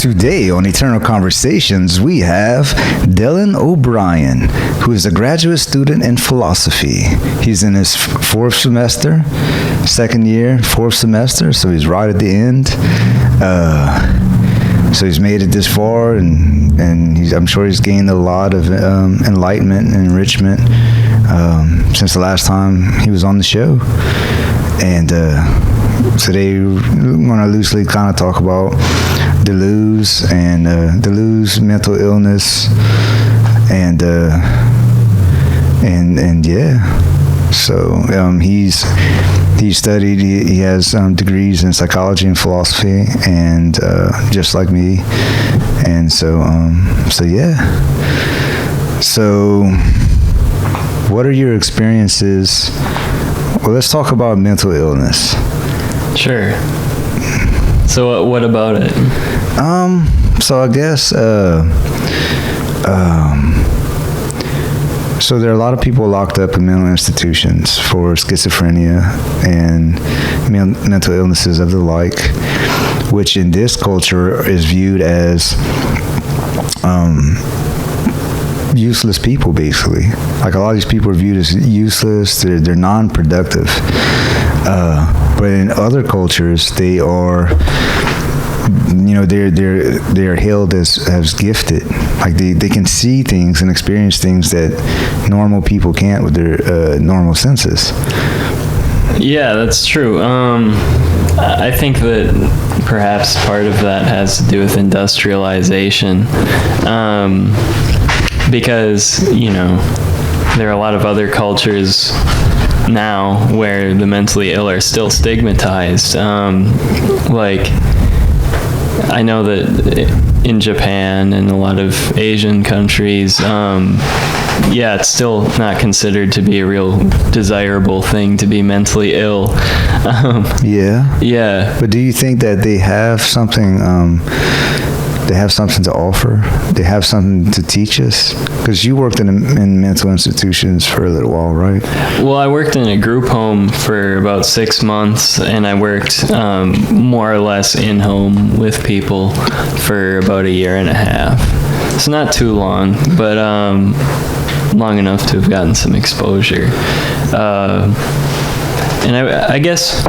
Today on Eternal Conversations, we have Dylan O'Brien, who is a graduate student in philosophy. He's in his second year, fourth semester, so he's right at the end. So he's made it this far, and I'm sure he's gained a lot of enlightenment and enrichment since the last time he was on the show. And today we're going to loosely kind of talk about Deleuze and Deleuze, mental illness, and yeah. So he studied. He has degrees in psychology and philosophy, and just like me. And so yeah. So, what are your experiences? Well, let's talk about mental illness. Sure. So what about it? So I guess, so there are a lot of people locked up in mental institutions for schizophrenia and mental illnesses of the like, which in this culture is viewed as useless people, basically. Like, a lot of these people are viewed as useless. They're non-productive. But in other cultures, they are, they're hailed as gifted. Like, they can see things and experience things that normal people can't with their normal senses. Yeah, that's true. I think that perhaps part of that has to do with industrialization. Because, there are a lot of other cultures now where the mentally ill are still stigmatized. Like, I know that in Japan and a lot of Asian countries, it's still not considered to be a real desirable thing to be mentally ill. Yeah. But do you think that they have something? They have something to offer. They have something to teach us. Because you worked in mental institutions for a little while, right? Well, I worked in a group home for about 6 months, and I worked more or less in home with people for about 1.5 years. It's not too long, but long enough to have gotten some exposure. And I guess...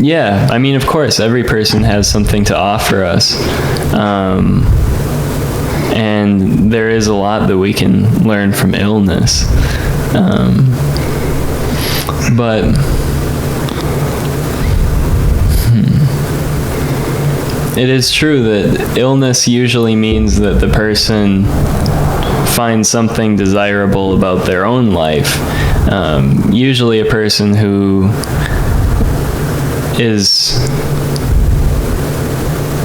Yeah, I mean, of course, every person has something to offer us. And there is a lot that we can learn from illness. But it is true that illness usually means that the person finds something desirable about their own life. Usually a person who is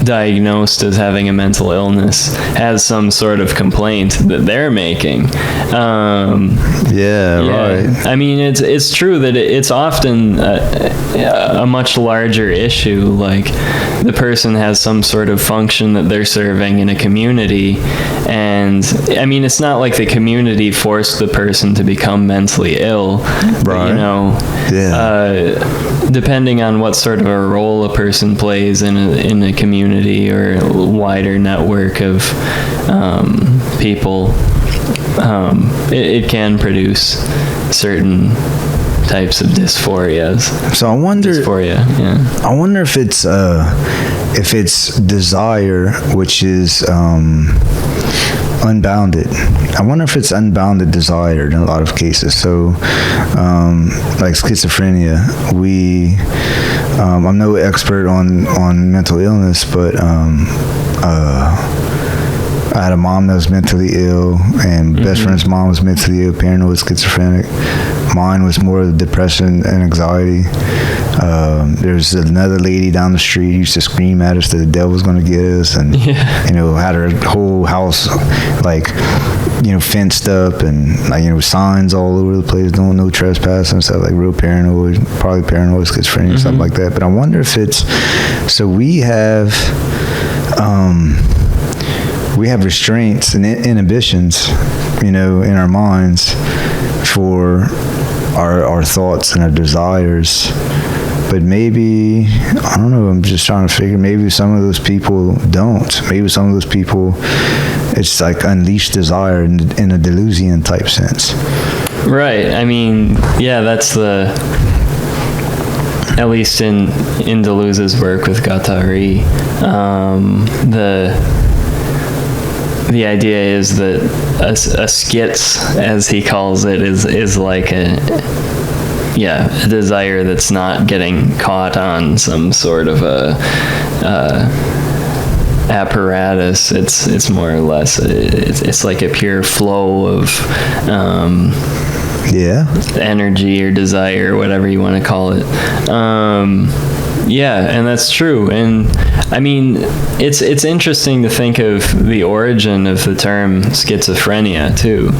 diagnosed as having a mental illness has some sort of complaint that they're making. Right. I mean, it's true that it's often a much larger issue. Like, the person has some sort of function that they're serving in a community, and I mean, it's not like the community forced the person to become mentally ill. Right. But, depending on what sort of a role a person plays in a community or a wider network of people, it can produce certain types of dysphorias. So I wonder if it's desire, which is unbounded. I wonder if it's unbounded desire in a lot of cases. So, like schizophrenia, I'm no expert on mental illness, but I had a mom that was mentally ill, and best friend's mom was mentally ill, paranoid, schizophrenic. Mine was more of depression and anxiety. There's another lady down the street who used to scream at us that the devil was going to get us, and had her whole house fenced up, and signs all over the place, no trespassing and stuff, like real paranoid, probably paranoid schizophrenia, something like that. But I wonder if it's so we have restraints and inhibitions, in our minds for our thoughts and our desires but maybe, I don't know, I'm just trying to figure, maybe some of those people don't. Maybe some of those people, it's like unleashed desire in a delusion type sense. Right. I mean, yeah, that's at least in Deleuze's work with Guattari, the idea is that a schiz, as he calls it, is like a desire that's not getting caught on some sort of a apparatus. It's more or less it's like a pure flow of energy or desire, whatever you want to call it. And that's true. And I mean, it's interesting to think of the origin of the term schizophrenia too,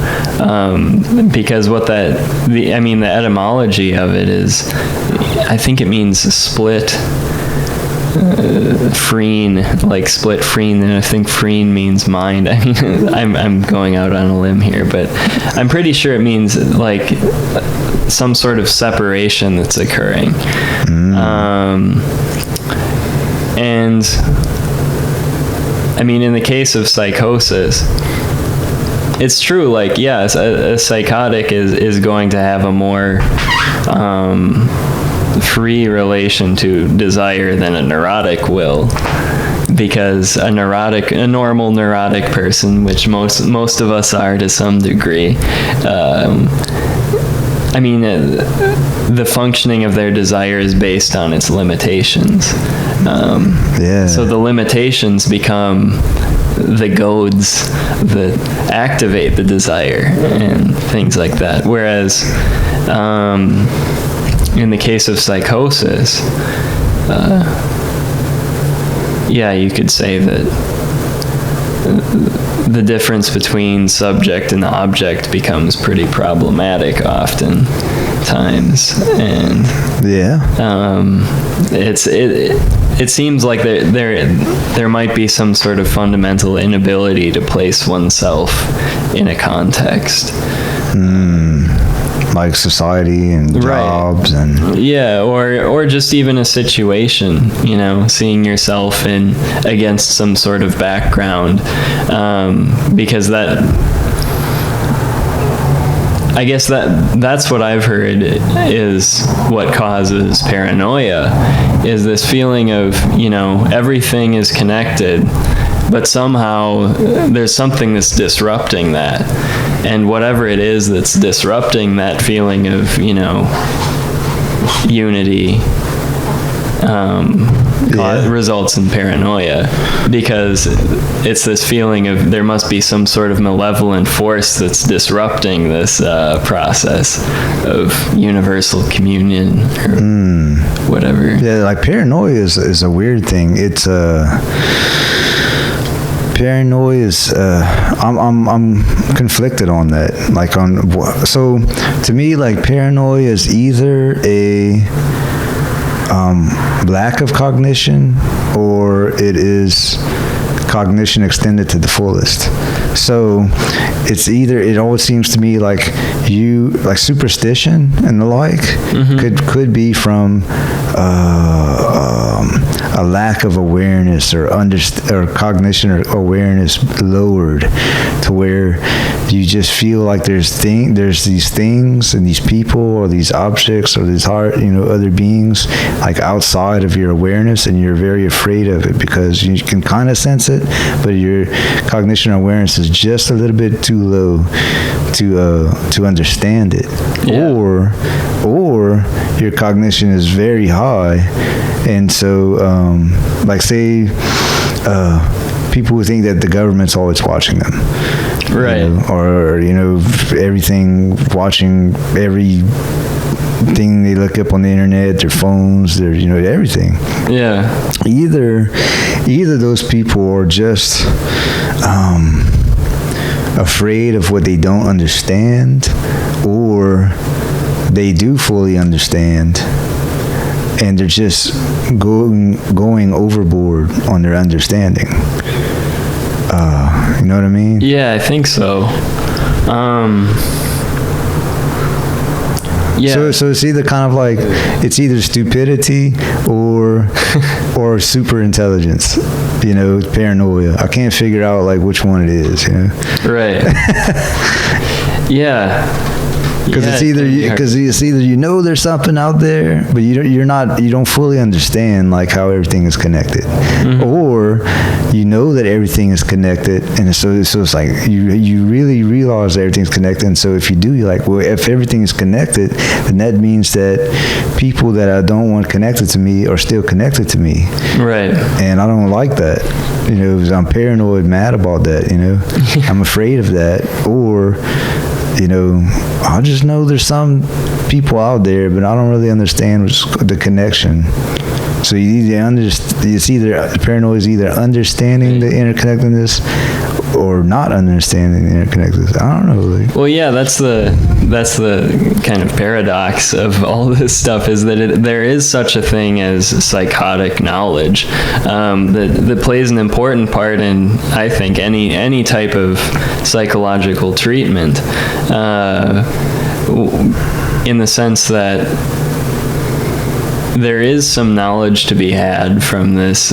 because the etymology of it is, I think it means split. Freen, like split freen, and I think freen means mind. I mean, I'm going out on a limb here, but I'm pretty sure it means like some sort of separation that's occurring. And I mean, in the case of psychosis, it's true, like, yes, a psychotic is going to have a more free relation to desire than a neurotic will, because a normal neurotic person, which most of us are to some degree, the functioning of their desire is based on its limitations. So the limitations become the goads that activate the desire and things like that. Whereas in the case of psychosis, you could say that the difference between subject and object becomes pretty problematic oftentimes, and it seems like there might be some sort of fundamental inability to place oneself in a context. Like society and jobs, and or just even a situation, seeing yourself against some sort of background, because I guess that's what I've heard is what causes paranoia, is this feeling of, everything is connected, but somehow there's something that's disrupting that. And whatever it is that's disrupting that feeling of, unity, results in paranoia, because it's this feeling of there must be some sort of malevolent force that's disrupting this process of universal communion or whatever. Yeah, like paranoia is a weird thing. It's paranoia is I'm conflicted on that. Like so to me, like paranoia is either a lack of cognition, or it is cognition extended to the fullest. So it always seems to me like superstition and the like could be from a lack of awareness or cognition or awareness lowered, to where you just feel like there's these things and these people or these objects or these other beings like outside of your awareness, and you're very afraid of it because you can kind of sense it, but your cognition or awareness is just a little bit too low to understand it. Or your cognition is very high, and so like say people who think that the government's always watching them, right? Or everything, watching everything they look up on the internet, their phones, their everything. Either those people are just afraid of what they don't understand, or they do fully understand and they're just going overboard on their understanding. You know what I mean? Yeah, I think so. Yeah. So it's either kind of like it's either stupidity or super intelligence. You know, paranoia. I can't figure out like which one it is. You know. Right. Yeah. Because it's either you know there's something out there, but you don't fully understand like how everything is connected, or you know that everything is connected, and so it's like you really realize that everything's connected, and so if you do, you're like, well, if everything is connected, then that means that people that I don't want connected to me are still connected to me, right? And I don't like that. You know, I'm paranoid, mad about that. You know, I'm afraid of that, or. You know, I just know there's some people out there, but I don't really understand the connection. So it's either paranoia is either understanding the interconnectedness or not understanding the interconnectedness. I don't know. Like. Well, yeah, that's the kind of paradox of all this stuff is that there is such a thing as psychotic knowledge that plays an important part in, I think, any type of psychological treatment, in the sense that there is some knowledge to be had from this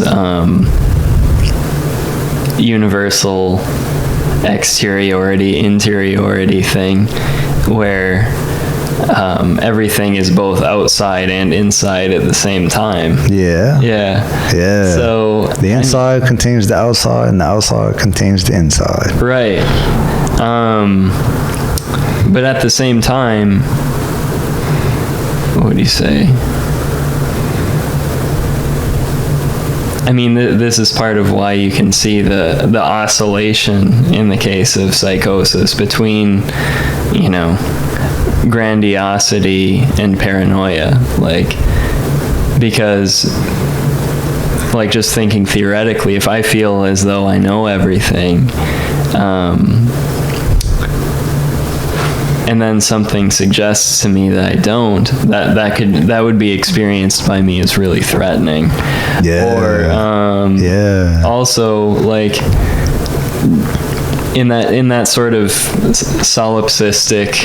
universal interiority thing where everything is both outside and inside at the same time. Yeah. So the inside contains the outside, and the outside contains the inside. Right. But at the same time, what would you say? I mean, this is part of why you can see the oscillation in the case of psychosis between, you know, grandiosity and paranoia. Like, because, like, just thinking theoretically, if I feel as though I know everything, and then something suggests to me that I don't, that would be experienced by me as really threatening. Yeah. Or also, like, in that sort of solipsistic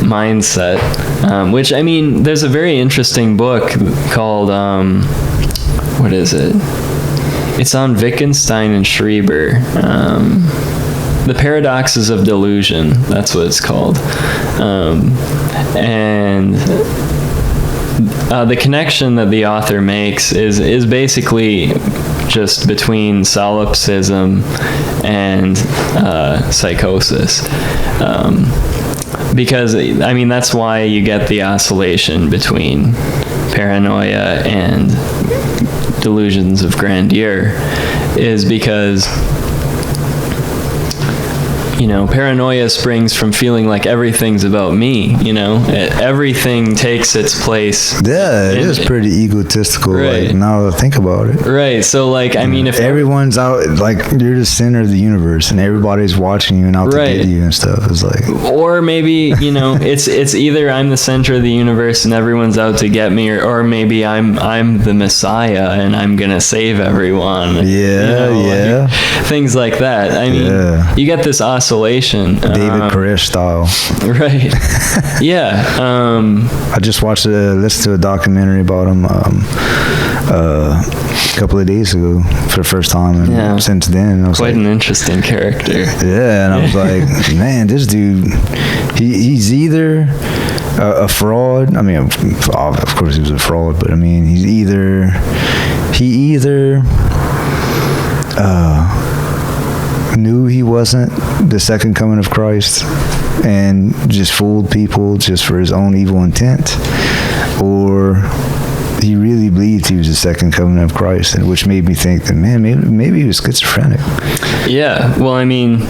mindset, which, I mean, there's a very interesting book called what is it? It's on Wittgenstein and Schreiber. The Paradoxes of Delusion, that's what it's called. And the connection that the author makes is basically just between solipsism and psychosis. Because, I mean, that's why you get the oscillation between paranoia and delusions of grandeur, is because, you know, paranoia springs from feeling like everything's about me, you know? Everything takes its place. Yeah, it is pretty egotistical, right. Like, now that I think about it. Right, so, like, I mean, if everyone's out, like, you're the center of the universe, and everybody's watching you and out to get you and stuff. It's like... Or maybe, you know, it's either I'm the center of the universe and everyone's out to get me, or maybe I'm the Messiah and I'm gonna save everyone. Yeah, you know, like, things like that. I mean, you get this oscillation. David Koresh style. Right. Yeah. I just listened to a documentary about him a couple of days ago for the first time, and since then I was quite an interesting character. Yeah, and I was like, man, this dude, he's either a fraud. I mean, of course he was a fraud, but I mean, he either knew he wasn't the second coming of Christ and just fooled people just for his own evil intent, or he really believed he was the second coming of Christ, and which made me think that, man, maybe he was schizophrenic. Yeah, well, I mean,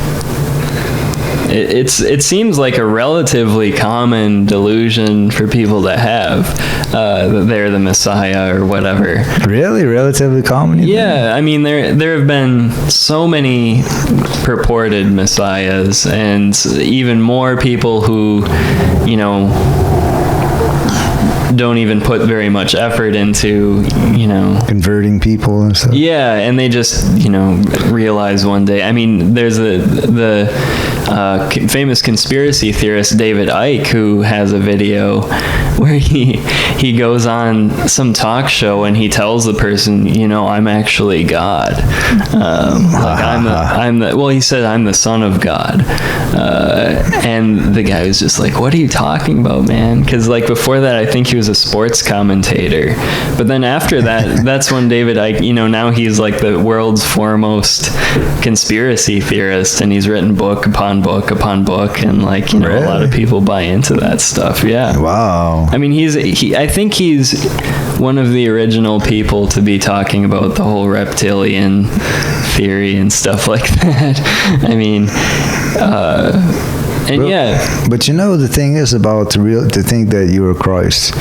it seems like a relatively common delusion for people to have, that they're the Messiah or whatever. Really? Relatively common? Yeah, I mean, there have been so many purported messiahs, and even more people who, you know, don't even put very much effort into, you know, converting people and stuff. Yeah, and they just, you know, realize one day. I mean, there's the famous conspiracy theorist David Icke, who has a video where he goes on some talk show and he tells the person, I'm actually God. He said, I'm the son of God. And the guy was just like, what are you talking about, man? Because like before that, I think he was a sports commentator. But then after that, that's when David Icke, now he's like the world's foremost conspiracy theorist, and he's written book upon book upon book, and like, Really? a lot of people buy into that stuff. Yeah. Wow. I mean, I think he's one of the original people to be talking about the whole reptilian theory and stuff like that. I mean, But the thing is about to think that you are Christ.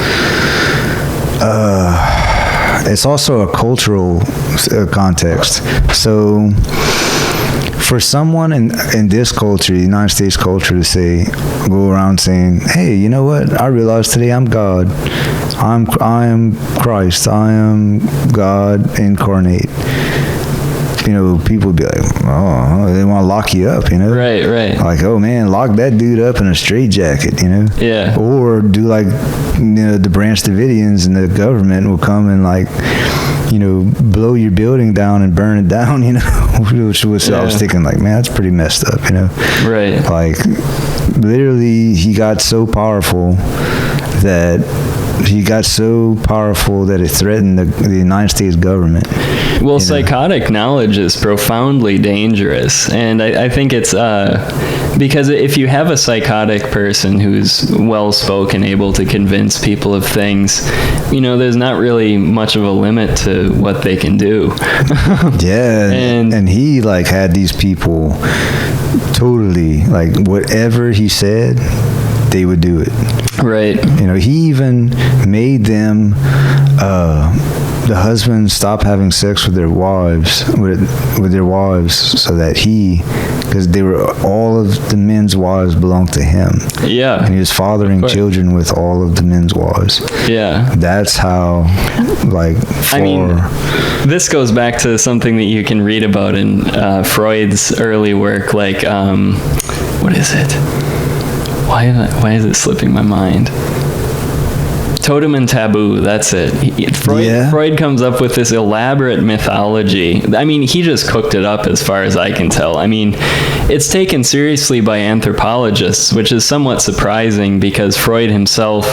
It's also a cultural context. So for someone in this culture, the United States culture, to go around saying, hey, you know what? I realized today I'm God. I am Christ. I am God incarnate. People would be like, oh, they want to lock you up, Right. Like, oh man, lock that dude up in a straitjacket, Yeah. Or do like, the Branch Davidians and the government will come and like, blow your building down and burn it down, which was, I was thinking like, man, that's pretty messed up, Right. Like, literally, he got so powerful that it threatened the United States government. Well, psychotic knowledge is profoundly dangerous, and I think it's because if you have a psychotic person who's well-spoken, able to convince people of things, there's not really much of a limit to what they can do. Yeah, and he like had these people totally like whatever he said, they would do it. Right. He even made them, the husbands stop having sex with their wives, so that because all of the men's wives belonged to him. Yeah. And he was fathering children with all of the men's wives. Yeah. That's how, like, this goes back to something that you can read about in Freud's early work, like, what is it? Why is it slipping my mind? Totem and taboo, that's it. Freud comes up with this elaborate mythology. I mean, he just cooked it up as far as I can tell. I mean, it's taken seriously by anthropologists, which is somewhat surprising because Freud himself,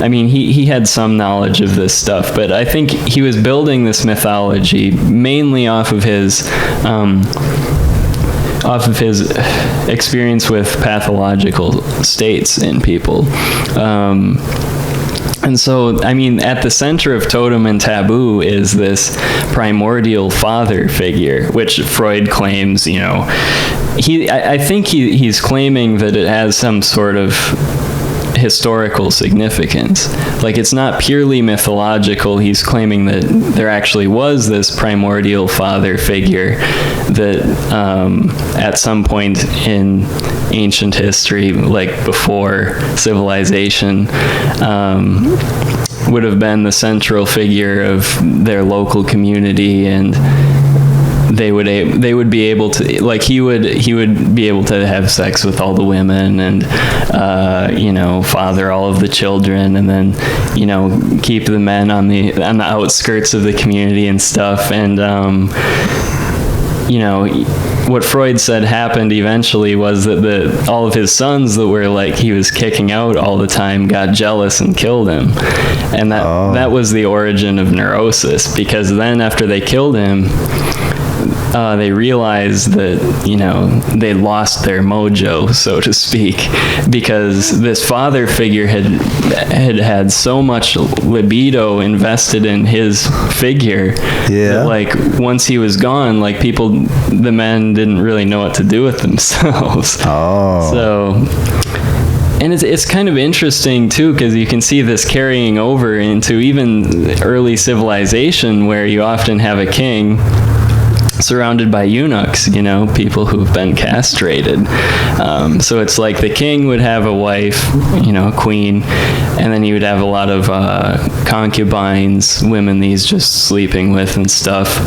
I mean, he had some knowledge of this stuff, but I think he was building this mythology mainly off of his experience with pathological states in people. And so, I mean, at the center of totem and taboo is this primordial father figure, which Freud claims, I think he's claiming that it has some sort of historical significance. Like, it's not purely mythological. He's claiming that there actually was this primordial father figure that at some point in ancient history, like before civilization, would have been the central figure of their local community, and they would be able to, like, he would be able to have sex with all the women and father all of the children, and then keep the men on the outskirts of the community and stuff. And what Freud said happened eventually was that all of his sons that were like he was kicking out all the time got jealous and killed him, and that was the origin of neurosis. Because then after they killed him, they realized that they lost their mojo, so to speak, because this father figure had so much libido invested in his figure that, like, once he was gone, like, the men didn't really know what to do with themselves. So, and it's kind of interesting too, because you can see this carrying over into even early civilization, where you often have a king surrounded by eunuchs, people who've been castrated. So it's like the king would have a wife, a queen, and then he would have a lot of concubines, women that he's just sleeping with and stuff.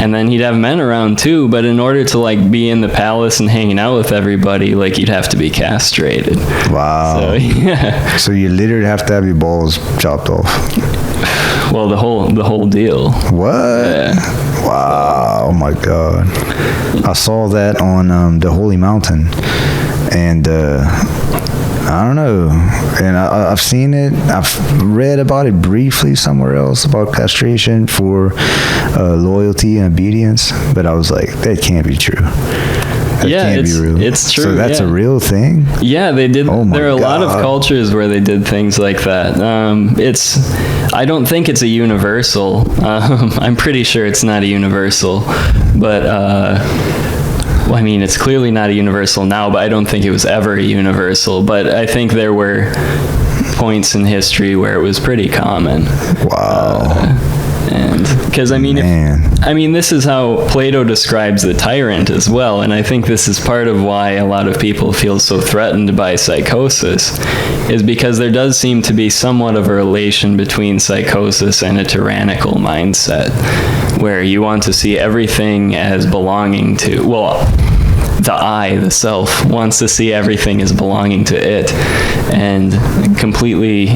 and then he'd have men around too, but in order to like be in the palace and hanging out with everybody, like you'd have to be castrated. Wow. So, yeah. So you literally have to have your balls chopped off. Well, the whole deal. What? Yeah. Wow. Oh my God. I saw that on the Holy Mountain, and I don't know. And I've seen it. I've read about it briefly somewhere else about castration for loyalty and obedience, but I was like, that can't be true. That can't be real. It's true. So that's a real thing? Yeah, they did. Oh my there are a lot of God. cultures where they did things like that. I don't think it's a universal. I'm pretty sure it's not a universal, but well, I mean, it's clearly not a universal now, but I don't think it was ever a universal. But I think there were points in history where it was pretty common. Wow. And because I mean, this is how Plato describes the tyrant as well, and I think this is part of why a lot of people feel so threatened by psychosis, is because there does seem to be somewhat of a relation between psychosis and a tyrannical mindset, where you want to see everything as belonging to, well, the I, the self, wants to see everything as belonging to it and completely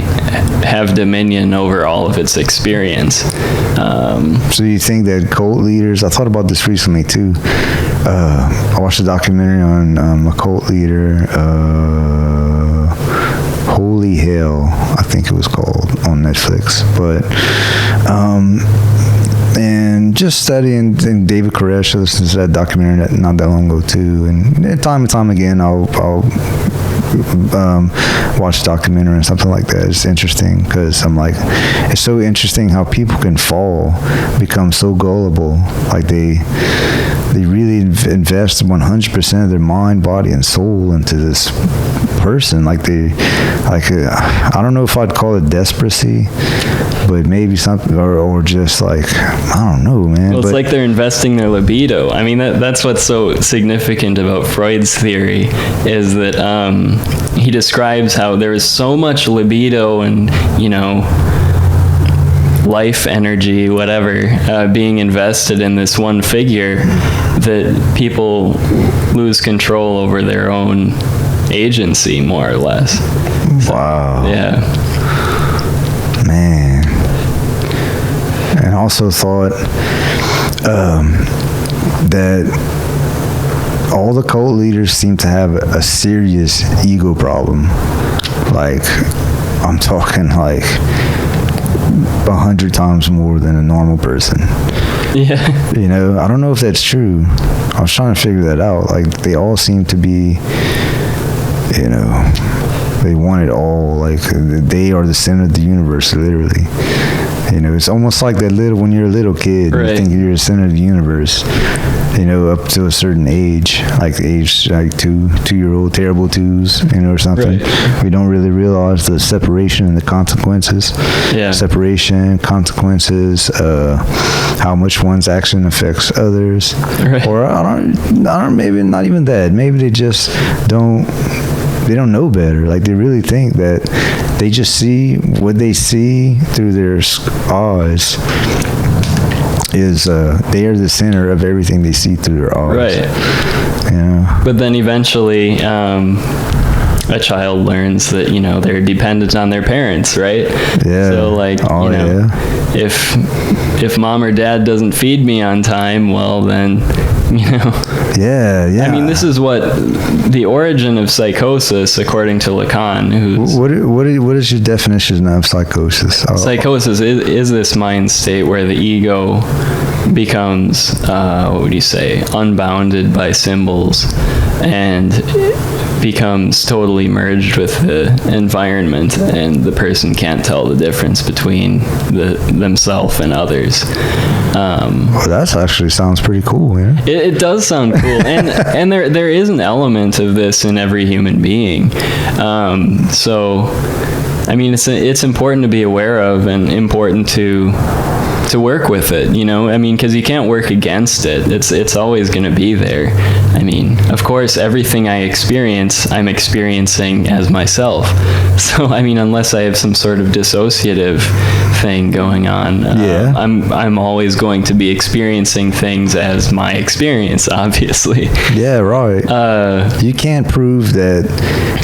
have dominion over all of its experience. So you think that cult leaders, I thought about this recently too. I watched a documentary on a cult leader, Holy Hell, I think it was called, on Netflix. But and just studying, and David Koresh, I listened to that documentary not that long ago too, and time and time again I'll watch a documentary and something like that. It's interesting because I'm like, it's so interesting how people can become so gullible, like they really invest 100% of their mind, body, and soul into this person. I don't know if I'd call it despeраcy, but maybe something, or just like, I don't know, man. Well, it's like they're investing their libido. I mean, that's what's so significant about Freud's theory, is that he describes how there is so much libido and, life energy, whatever, being invested in this one figure, that people lose control over their own agency, more or less. Wow. Yeah. Man. And also thought that all the cult leaders seem to have a serious ego problem. Like, I'm talking like 100 times more than a normal person. Yeah. I don't know if that's true. I was trying to figure that out. Like, they all seem to be, they want it all. Like, they are the center of the universe, literally. It's almost like that when you're a little kid, right. You think you're the center of the universe, up to a certain age, like 2-year-old, terrible twos, or something. Right. We don't really realize the separation and the consequences. Yeah. Separation, consequences, how much one's action affects others. Right. Or I don't, maybe not even that. Maybe they just don't know better. Like, they really think that they just see what they see through their eyes is they are the center of everything they see through their eyes. Right. But then eventually a child learns that, they're dependent on their parents, right? Yeah. So if mom or dad doesn't feed me on time, well then, Yeah. I mean, this is what the origin of psychosis, according to Lacan, who's... What is your definition of psychosis? Psychosis is this mind state where the ego becomes, unbounded by symbols and becomes totally merged with the environment, and the person can't tell the difference between themselves and others. Well, that actually sounds pretty cool, man. It does sound cool, and there is an element of this in every human being. So, I mean, it's important to be aware of and important to work with it, you know? I mean, because you can't work against it. It's always going to be there. I mean, of course, everything I experience, I'm experiencing as myself. So, I mean, unless I have some sort of dissociative thing going on, I'm always going to be experiencing things as my experience, obviously. Yeah, right. You can't prove that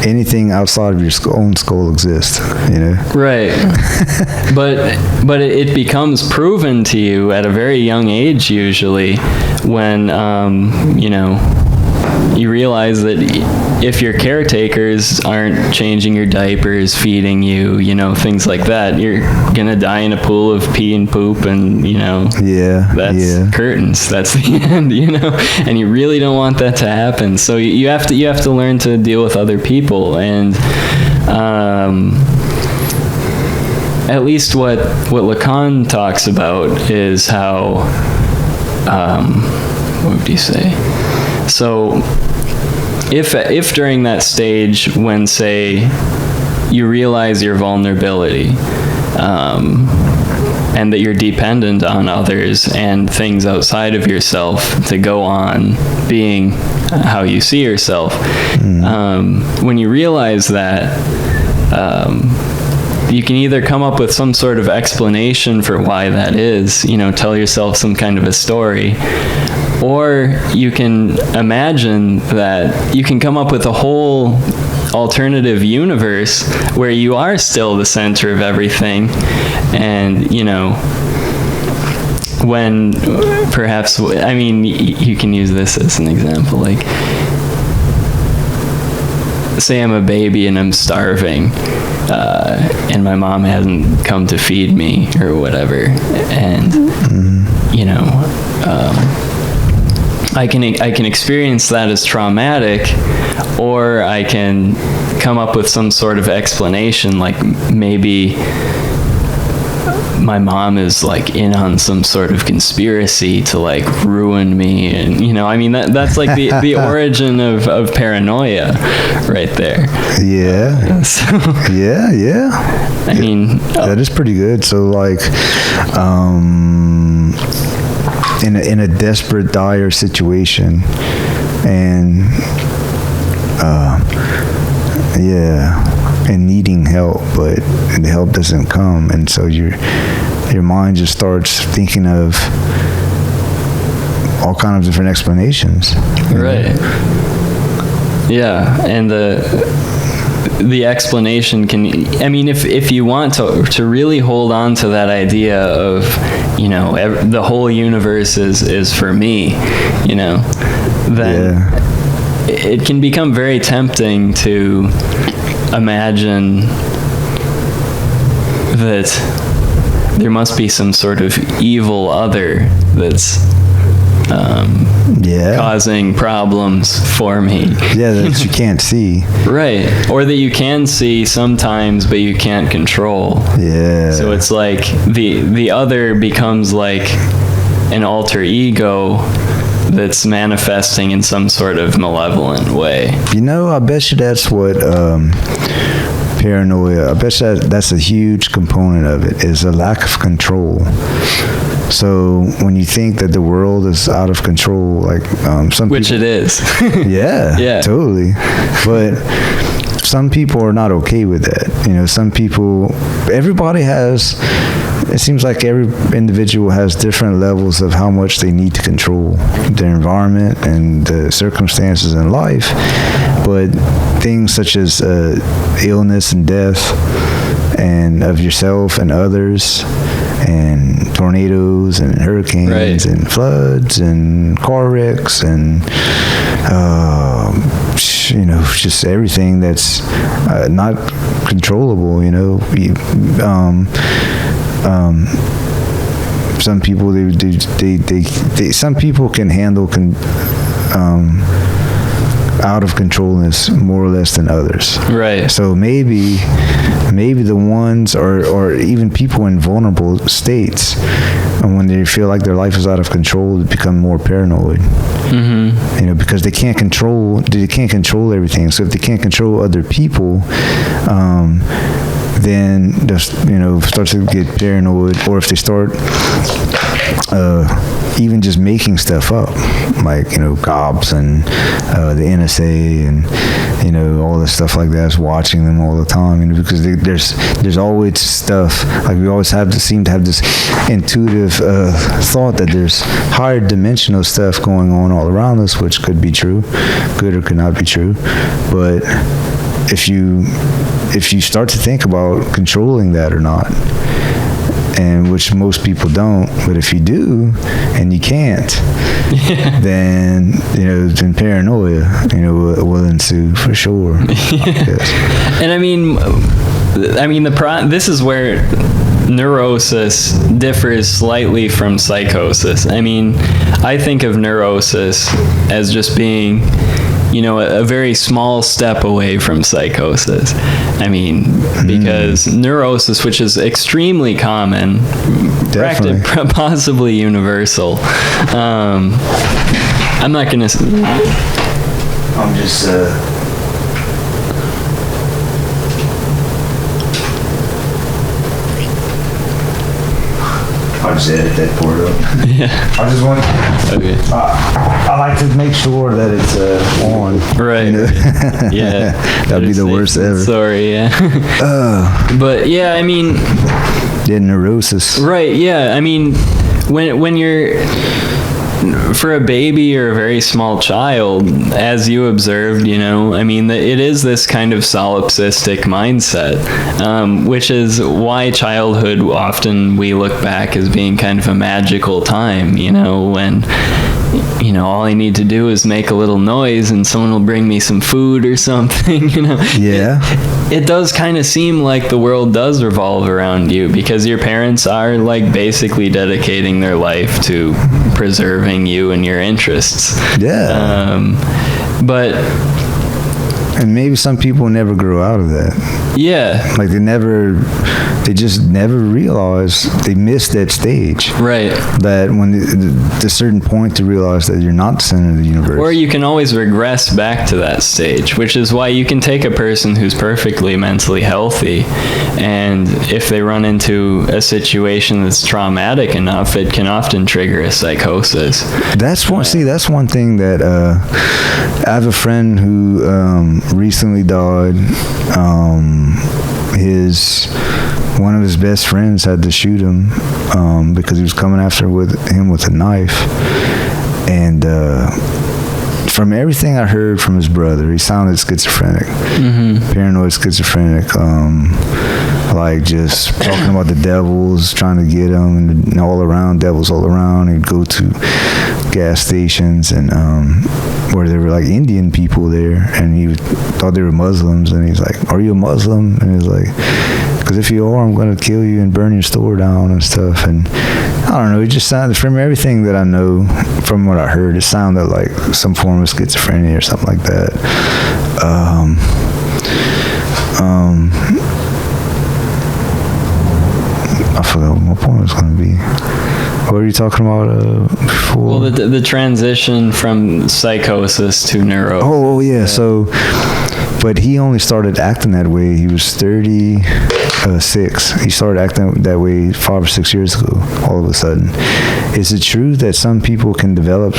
anything outside of your own skull exists, you know? Right. but it becomes proven to you at a very young age, usually, when, you know, you realize that if your caretakers aren't changing your diapers, feeding you, you know, things like that, you're gonna die in a pool of pee and poop, and, you know, that's curtains. That's the end, you know, and you really don't want that to happen. So you have to learn to deal with other people, and at least what Lacan talks about is how, what would you say? So if during that stage when, say, you realize your vulnerability, and that you're dependent on others and things outside of yourself to go on being how you see yourself, when you realize that, you can either come up with some sort of explanation for why that is, you know, tell yourself some kind of a story, or you can imagine that you can come up with a whole alternative universe where you are still the center of everything. And, you know, when perhaps, I mean, you can use this as an example, like, say I'm a baby and I'm starving, and my mom hasn't come to feed me or whatever, and, you know, I can experience that as traumatic, or I can come up with some sort of explanation, like maybe my mom is like in on some sort of conspiracy to like ruin me, and, you know, I mean, that's like the origin of paranoia right there. Yeah. Yeah. I mean, that is pretty good. So like, in a desperate, dire situation, and and needing help, but the help doesn't come, and so your mind just starts thinking of all kinds of different explanations. Right. Yeah, and the explanation can, I mean, if you want to really hold on to that idea of, you know, the whole universe is for me, you know, then it can become very tempting to imagine that there must be some sort of evil other that's causing problems for me. Yeah, that you can't see. Right. Or that you can see sometimes, but you can't control. Yeah. So it's like the other becomes like an alter ego that's manifesting in some sort of malevolent way. You know, I bet you that's what paranoia, I bet you that's a huge component of it, is a lack of control. So when you think that the world is out of control, like some which people, it is. yeah, totally. But some people are not okay with that. You know, some people, everybody has, it seems like every individual has different levels of how much they need to control their environment and the circumstances in life. But things such as illness and death, and of yourself and others, and tornadoes and hurricanes and floods and car wrecks and you know, just everything that's not controllable. You know, some people they some people can handle out of controlness more or less than others. Right. So maybe the ones, or even people in vulnerable states, and when they feel like their life is out of control, they become more paranoid. Mm-hmm. You know, because they can't control everything. So if they can't control other people, then just start to get paranoid, or if they start even just making stuff up, like cops and the NSA and all this stuff like that, is watching them all the time, because there's always stuff, like we always seem to have this intuitive thought that there's higher dimensional stuff going on all around us, which could be true, could or could not be true. But if you start to think about controlling that or not, and which most people don't, but if you do and you can't, then then paranoia will ensue for sure. Yes. And I mean this is where neurosis differs slightly from psychosis. I mean, I think of neurosis as just being a very small step away from psychosis. I mean, because neurosis, which is extremely common, possibly universal. I'm not going to... I'm just... I'll just edit that part up. Yeah. I just want. Okay. I like to make sure that it's on. Right. Yeah. That'd be the worst ever. Sorry. Yeah. But yeah, I mean. Yeah, neurosis. Right. Yeah. I mean, when you're. For a baby or a very small child, as you observed, I mean, it is this kind of solipsistic mindset, which is why childhood often we look back as being kind of a magical time, when, all I need to do is make a little noise and someone will bring me some food or something, Yeah. It does kind of seem like the world does revolve around you, because your parents are like basically dedicating their life to preserving you and your interests. Yeah. And maybe some people never grow out of that. Yeah. Like they just never realize they missed that stage. Right. That when the certain point to realize that you're not the center of the universe. Or you can always regress back to that stage, which is why you can take a person who's perfectly mentally healthy, and if they run into a situation that's traumatic enough, it can often trigger a psychosis. That's one thing that I have a friend who recently died. One of his best friends had to shoot him because he was coming after him with a knife. And from everything I heard from his brother, he sounded schizophrenic, paranoid schizophrenic, like just talking about the devils trying to get him, and devils all around. He'd go to gas stations and where there were like Indian people there, and he thought they were Muslims, and he's like, "Are you a Muslim?" And he's like, "Because if you are, I'm going to kill you and burn your store down and stuff." And I don't know, it just sounded, from everything that I know, from what I heard, it sounded like some form of schizophrenia or something like that. I forgot what my point was going to be. What were you talking about before? Well, the transition from psychosis to neuro. Oh yeah. So, but he only started acting that way. He was 36. He started acting that way 5 or 6 years ago. All of a sudden, is it true that some people can develop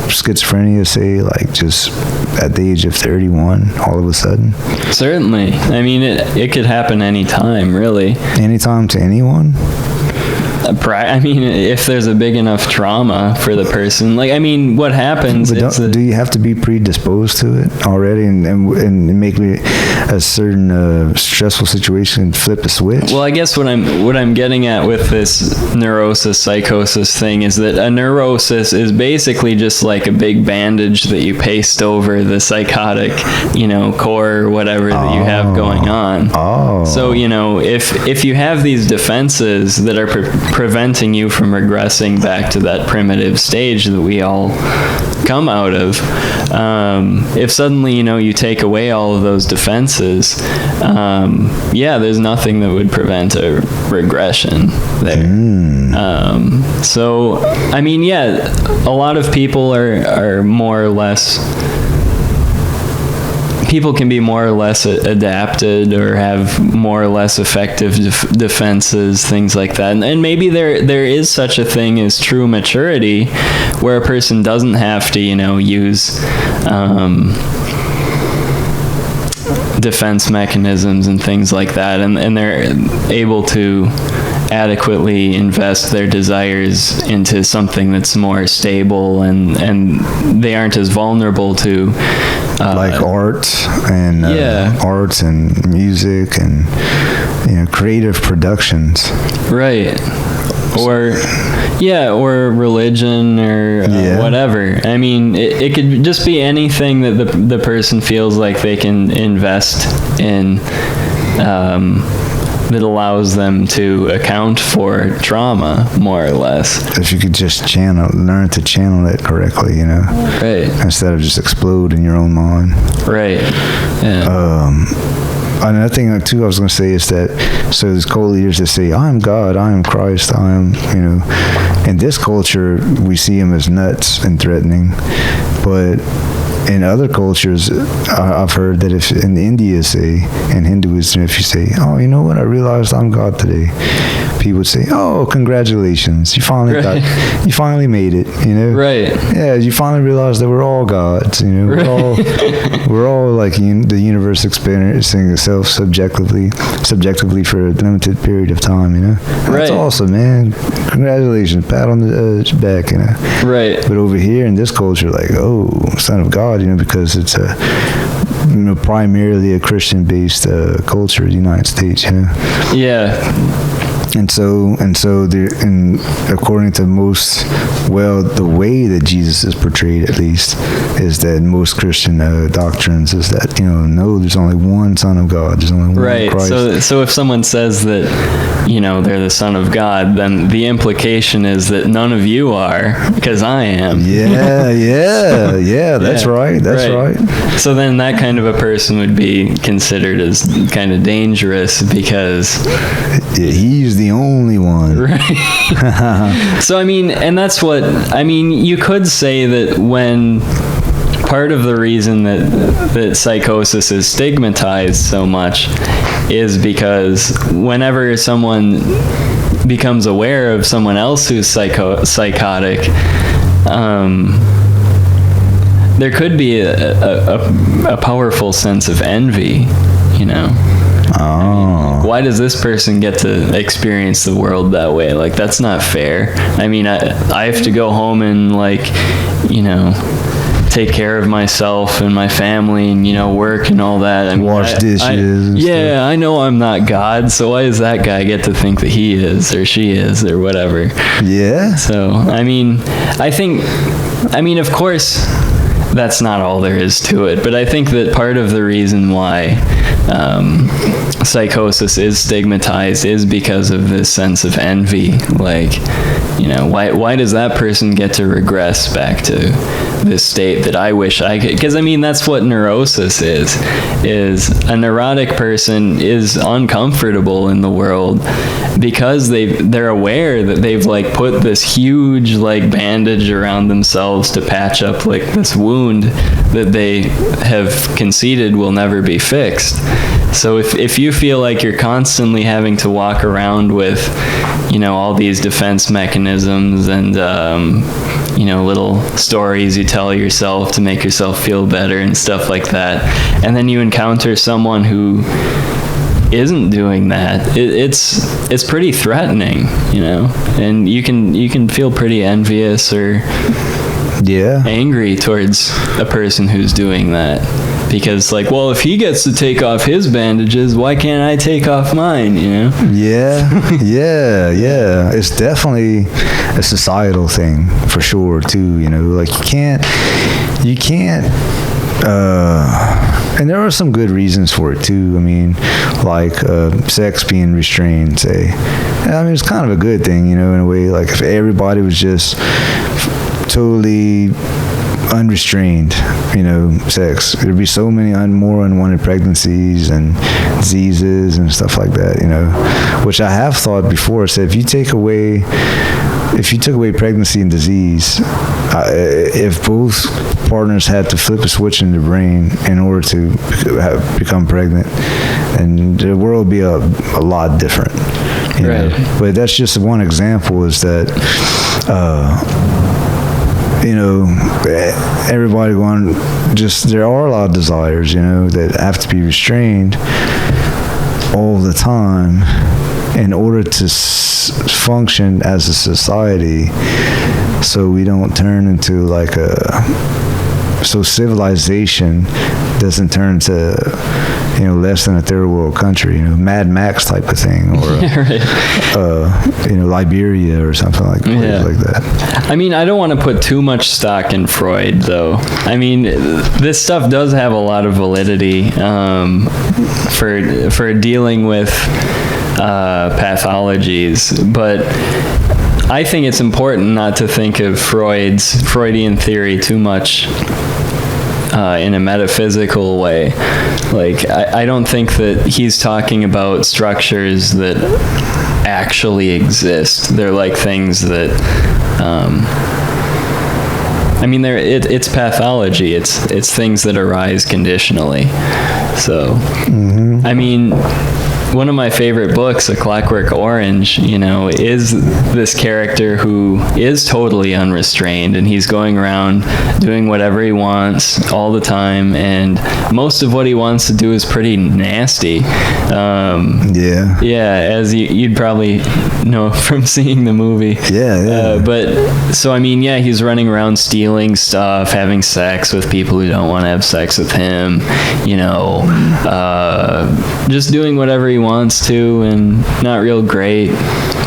schizophrenia, say, like just at the age of 31, all of a sudden? Certainly. I mean, it could happen anytime, really. Anytime to anyone? I mean, if there's a big enough trauma for the person, like, I mean, what happens? Do you have to be predisposed to it already, and make a certain stressful situation flip a switch? Well, I guess what I'm getting at with this neurosis psychosis thing is that a neurosis is basically just like a big bandage that you paste over the psychotic, core or whatever that you have going on. Oh. So if you have these defenses that are preventing you from regressing back to that primitive stage that we all come out of, if suddenly you take away all of those defenses, there's nothing that would prevent a regression there. So I mean, a lot of people are more or less people can be more or less adapted or have more or less effective defenses, things like that. And maybe there is such a thing as true maturity, where a person doesn't have to, use defense mechanisms and things like that, and they're able to adequately invest their desires into something that's more stable, and they aren't as vulnerable to like art and arts and music and creative productions, right? Or religion or whatever. I mean, it could just be anything that the person feels like they can invest in, that allows them to account for trauma, more or less. If you could just learn to channel it correctly, right, instead of just explode in your own mind, right? Yeah. Another thing too I was going to say is that, so there's cult leaders that say, I am God, I am Christ, I am, in this culture we see him as nuts and threatening, but in other cultures, I've heard that if in India, say, in Hinduism, if you say, oh, you know what, I realized I'm God today, people would say, oh, congratulations, you finally you finally made it, Right. Yeah, you finally realized that we're all gods, we're all like the universe experiencing itself subjectively for a limited period of time, That's awesome, man. Congratulations, pat on the back, Right. But over here in this culture, like, oh, son of God, because it's a primarily a Christian-based culture in the United States, Yeah. And so according to most, the way that Jesus is portrayed, at least, is that most Christian doctrines is that, no, there's only one Son of God, there's only one Christ. So if someone says that, they're the Son of God, then the implication is that none of you are, because I am. Yeah, that's right. So then that kind of a person would be considered as kind of dangerous, because he's the only one. Right. So, and that's what, you could say that when part of the reason that psychosis is stigmatized so much is because whenever someone becomes aware of someone else who's psychotic, there could be a powerful sense of envy, Oh. Why does this person get to experience the world that way? Like, that's not fair. I have to go home and, take care of myself and my family and, work and all that. Wash dishes. I know I'm not God, so why does that guy get to think that he is or she is or whatever? Yeah. So, I think, of course, that's not all there is to it, but I think that part of the reason why psychosis is stigmatized is because of this sense of envy. Like, why does that person get to regress back to this state that I wish I could? Because that's what neurosis is a neurotic person is uncomfortable in the world because they're aware that they've put this huge bandage around themselves to patch up this wound that they have conceded will never be fixed. So if you feel like you're constantly having to walk around with all these defense mechanisms and little stories you tell yourself to make yourself feel better and stuff like that, and then you encounter someone who isn't doing that, it's pretty threatening, and you can feel pretty envious or angry towards a person who's doing that, because if he gets to take off his bandages, why can't I take off mine? Yeah. It's definitely a societal thing for sure too. You can't. And there are some good reasons for it too. Sex being restrained, say. It's kind of a good thing, in a way. If everybody was just totally unrestrained, sex, there'd be so many more unwanted pregnancies and diseases and stuff like that, which I have thought before. So if you take away if you took away pregnancy and disease, if both partners had to flip a switch in their brain in order to become pregnant, and the world would be a lot different. You know? But that's just one example, is that you know, everybody going, just, there are a lot of desires, you know, that have to be restrained all the time in order to function as a society, so we don't turn into like so civilization doesn't turn to, you know, less than a third world country, you know, Mad Max type of thing, or you know, Liberia or something like that. I mean, I don't want to put too much stock in Freud, though. I mean, this stuff does have a lot of validity for dealing with pathologies, but I think it's important not to think of Freudian theory too much in a metaphysical way. Like, I don't think that he's talking about structures that actually exist. They're like things that, I mean, it's pathology. It's things that arise conditionally. So, I mean, one of my favorite books, A Clockwork Orange, you know, is this character who is totally unrestrained, and he's going around doing whatever he wants all the time, and most of what he wants to do is pretty nasty. As you'd probably know from seeing the movie. But so, I mean, he's running around stealing stuff, having sex with people who don't want to have sex with him, you know, just doing whatever he wants to, and not real great,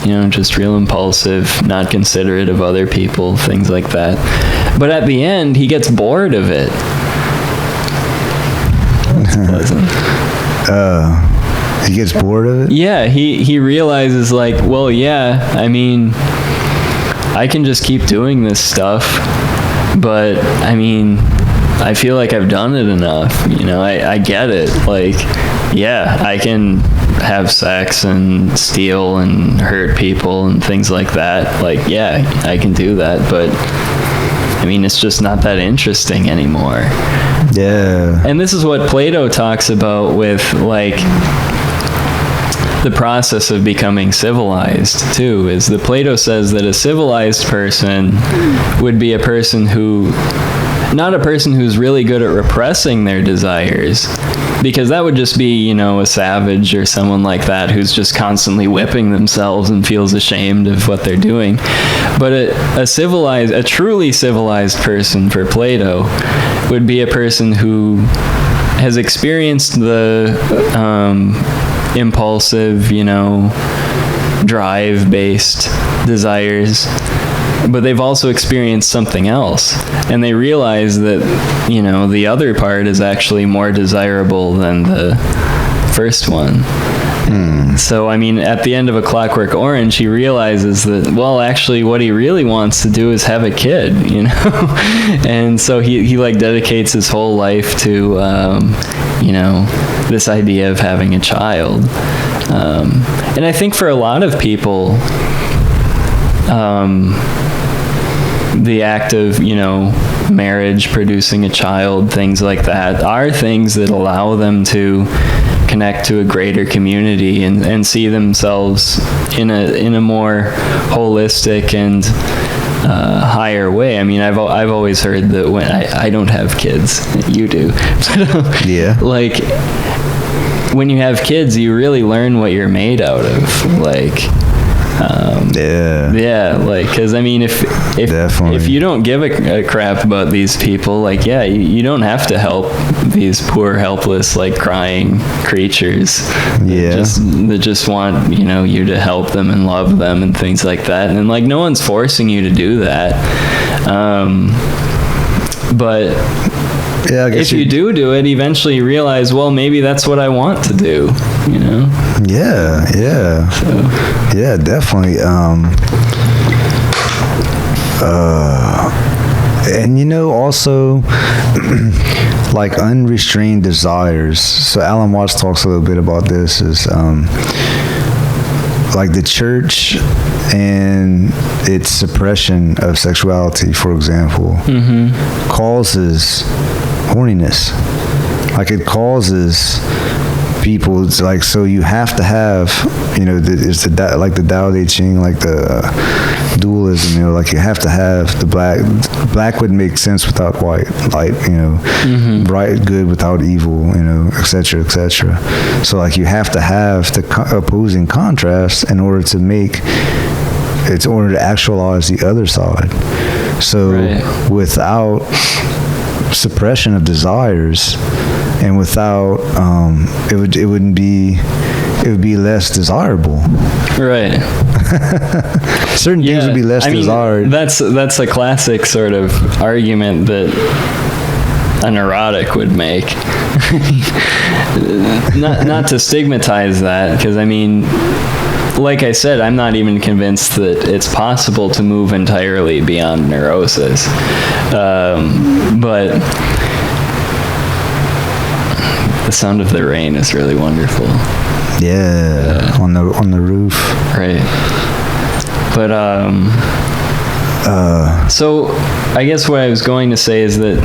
you know, just real impulsive, not considerate of other people, things like that. But at the end, he gets bored of it. That's pleasant. He gets bored of it? Yeah, he realizes, like, well, I mean, I can just keep doing this stuff, but, I mean, I feel like I've done it enough, you know, I get it, like, I can have sex and steal and hurt people and things like that, like, I can do that, but, I mean, it's just not that interesting anymore. And this is what Plato talks about with, like, the process of becoming civilized, too, is that Plato says that a civilized person would be a person who, not a person who's really good at repressing their desires, because that would just be, you know, a savage or someone like that who's just constantly whipping themselves and feels ashamed of what they're doing. But a truly civilized person for Plato would be a person who has experienced the impulsive, you know, drive-based desires, but they've also experienced something else, and they realize that, you know, the other part is actually more desirable than the first one. So, I mean, at the end of A Clockwork Orange, he realizes that, well, actually, what he really wants to do is have a kid, you know? And so he like, dedicates his whole life to, you know, this idea of having a child. And I think for a lot of people, the act of, you know, marriage, producing a child, things like that, are things that allow them to connect to a greater community and see themselves in a more holistic and higher way. I mean, I've always heard that when I don't have kids, you do, but like, when you have kids, you really learn what you're made out of, like. Like, because I mean, if you don't give a crap about these people, like, you don't have to help these poor, helpless, like, crying creatures that just want, you know, you to help them and love them and things like that, and like, no one's forcing you to do that, but if you do it, eventually you realize, well, maybe that's what I want to do, you know? Yeah, definitely. And, you know, also, like, unrestrained desires. So Alan Watts talks a little bit about this, is like the church and its suppression of sexuality, for example, causes horniness. Like it causes people, it's like, so you have to have, you know, it's like the Tao Te Ching, like the dualism, you know, like you have to have the black would make sense without white, light, you know, bright good without evil, you know, etc., etc. So like you have to have the opposing contrast in order to actualize the other side. So without suppression of desires, and without it would be less desirable. Right. Certain things would be less desired. That's a classic sort of argument that a neurotic would make. not to stigmatize that, because I mean, like I said, I'm not even convinced that it's possible to move entirely beyond neurosis. But the sound of the rain is really wonderful. Yeah, on the roof. Right. But so I guess what I was going to say is that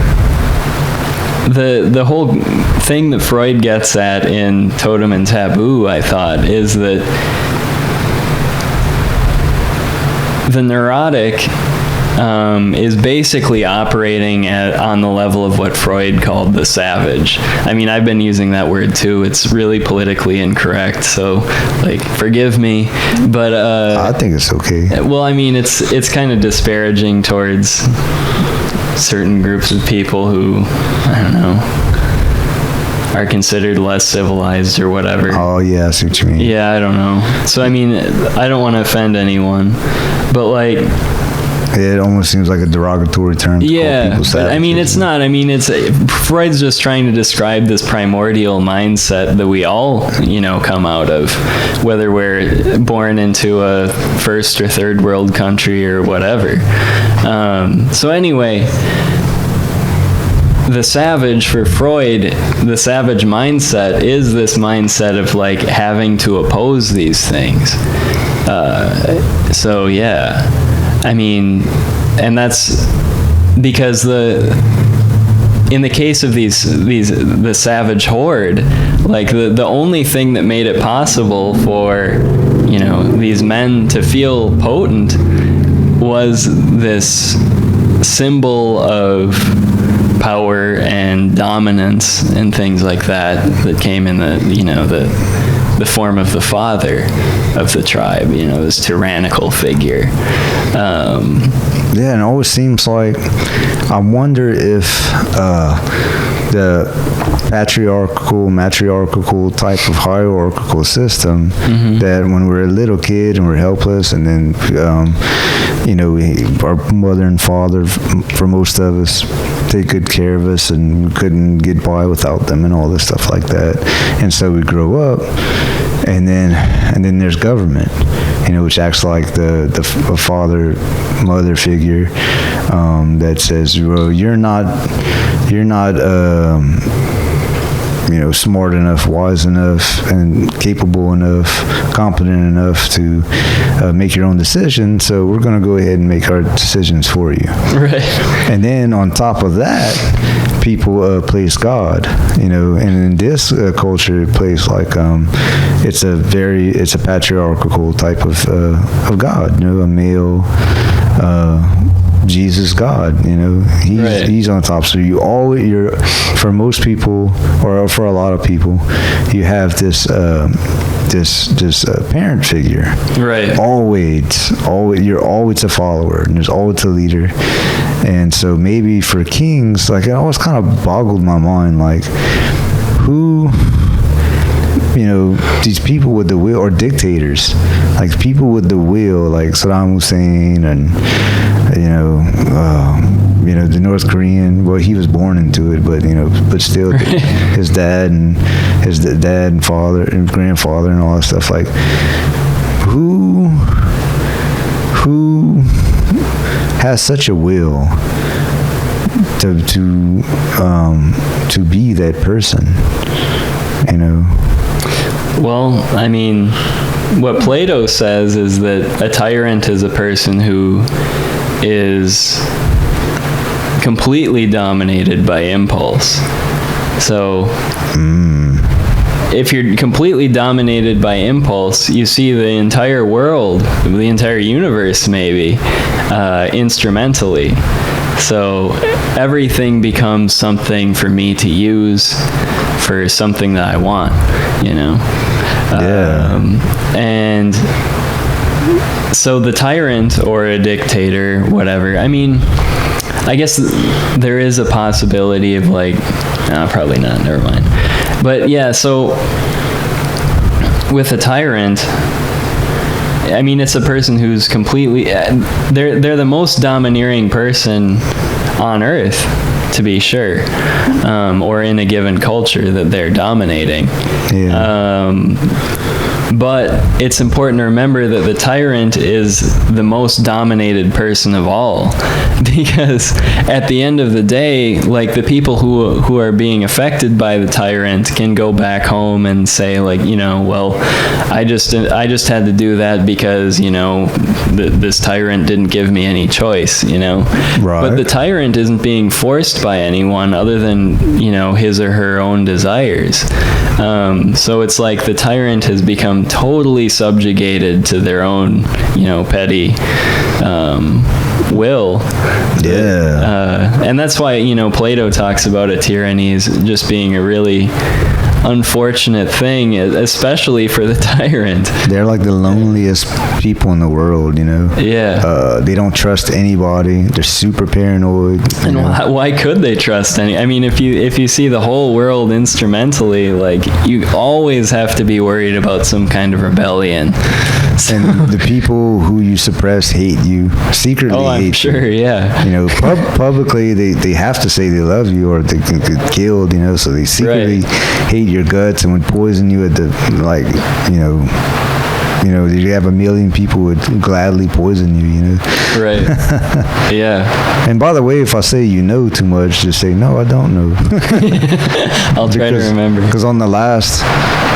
the whole thing that Freud gets at in Totem and Taboo, I thought, is that the neurotic is basically operating on the level of what Freud called the savage. I mean, I've been using that word too. It's really politically incorrect, so like, forgive me. But I think it's okay. Well, I mean, it's kind of disparaging towards certain groups of people who, I don't know, are considered less civilized or whatever. Oh yeah, I see what you mean. Yeah, I don't know. So I mean, I don't want to offend anyone, but like, it almost seems like a derogatory term to call people savages. But I mean, it's not. I mean, it's Freud's just trying to describe this primordial mindset that we all, you know, come out of, whether we're born into a first or third world country or whatever. So anyway, the savage for Freud, the savage mindset is this mindset of like having to oppose these things. So yeah. I mean, and that's because in the case of the savage horde, like the only thing that made it possible for, you know, these men to feel potent was this symbol of power and dominance and things like that came in the form of the father of the tribe, you know, this tyrannical figure. Yeah, and it always seems like, I wonder if the matriarchal type of hierarchical system, that when we're a little kid and we're helpless, and then you know, our mother and father, for most of us, take good care of us, and we couldn't get by without them and all this stuff like that. And so we grow up, and then there's government, you know, which acts like the father mother figure, that says, well, you're not you know, smart enough, wise enough, and capable enough, competent enough to make your own decisions, so we're going to go ahead and make our decisions for you. Right. And then on top of that, people place God, you know, and in this culture, it plays like it's a patriarchal type of God, you know, a male Jesus God, you know, he's on top. So for most people, or for a lot of people, you have this parent figure. Right. Always, you're always a follower, and there's always a leader. And so maybe for kings, like, it always kind of boggled my mind, like, who, you know, these people with the will, or dictators, like people with the will, like Saddam Hussein, and you know, the North Korean. Well, he was born into it, but still, his dad and father and grandfather and all that stuff. Like, who has such a will to be that person, you know? Well, I mean, what Plato says is that a tyrant is a person who is completely dominated by impulse. So if you're completely dominated by impulse, you see the entire world, the entire universe maybe, instrumentally. So everything becomes something for me to use for something that I want, you know? And so the tyrant or a dictator, whatever, I mean, I guess there is a possibility of like, no, probably not, never mind. But yeah, so with a tyrant, I mean, it's a person who's completely, they're the most domineering person on earth, to be sure, or in a given culture that they're dominating. But it's important to remember that the tyrant is the most dominated person of all, because at the end of the day, like, the people who are being affected by the tyrant can go back home and say, like, you know, well, I just had to do that because, you know, this tyrant didn't give me any choice, you know. Right. But the tyrant isn't being forced by anyone other than, you know, his or her own desires. So it's like the tyrant has become totally subjugated to their own, you know, petty will. And that's why, you know, Plato talks about a tyranny as just being a really unfortunate thing, especially for the tyrant. They're like the loneliest people in the world, you know. They don't trust anybody. They're super paranoid. And why could they trust any? I mean, if you see the whole world instrumentally, like, you always have to be worried about some kind of rebellion. And the people who you suppress hate you secretly. Oh, I'm sure. Yeah. You know, publicly they have to say they love you or they can get killed. You know, so they secretly hate your guts and would poison you at the, like, you know, you have a million people would gladly poison you, you know. Right. Yeah. And by the way, if I say you know too much, just say, no, I don't know. I'll try to remember. Because on the last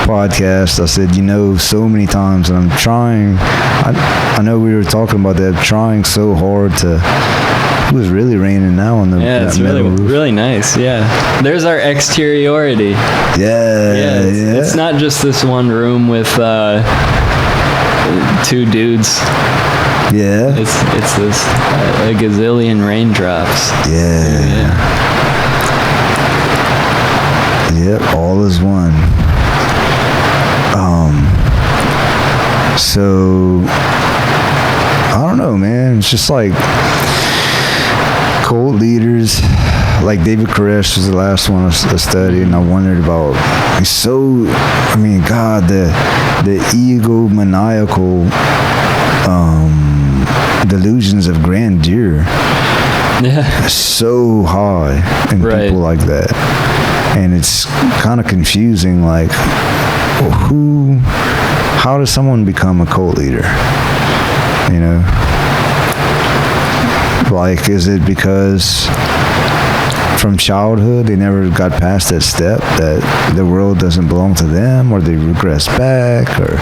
podcast, I said, you know, so many times, and I'm trying, I know we were talking about that, I'm trying so hard to, it was really raining now on the it's really nice. Yeah, there's our exteriority. It's not just this one room with two dudes. It's this a gazillion raindrops. Yep, all is one. So I don't know, man, it's just like cult leaders, like David Koresh was the last one I studied, and I wondered about, he's so, I mean, God, the egomaniacal delusions of grandeur so high in people like that. And it's kind of confusing, like, well, how does someone become a cult leader? You know? Like, is it because from childhood they never got past that step that the world doesn't belong to them, or they regress back, or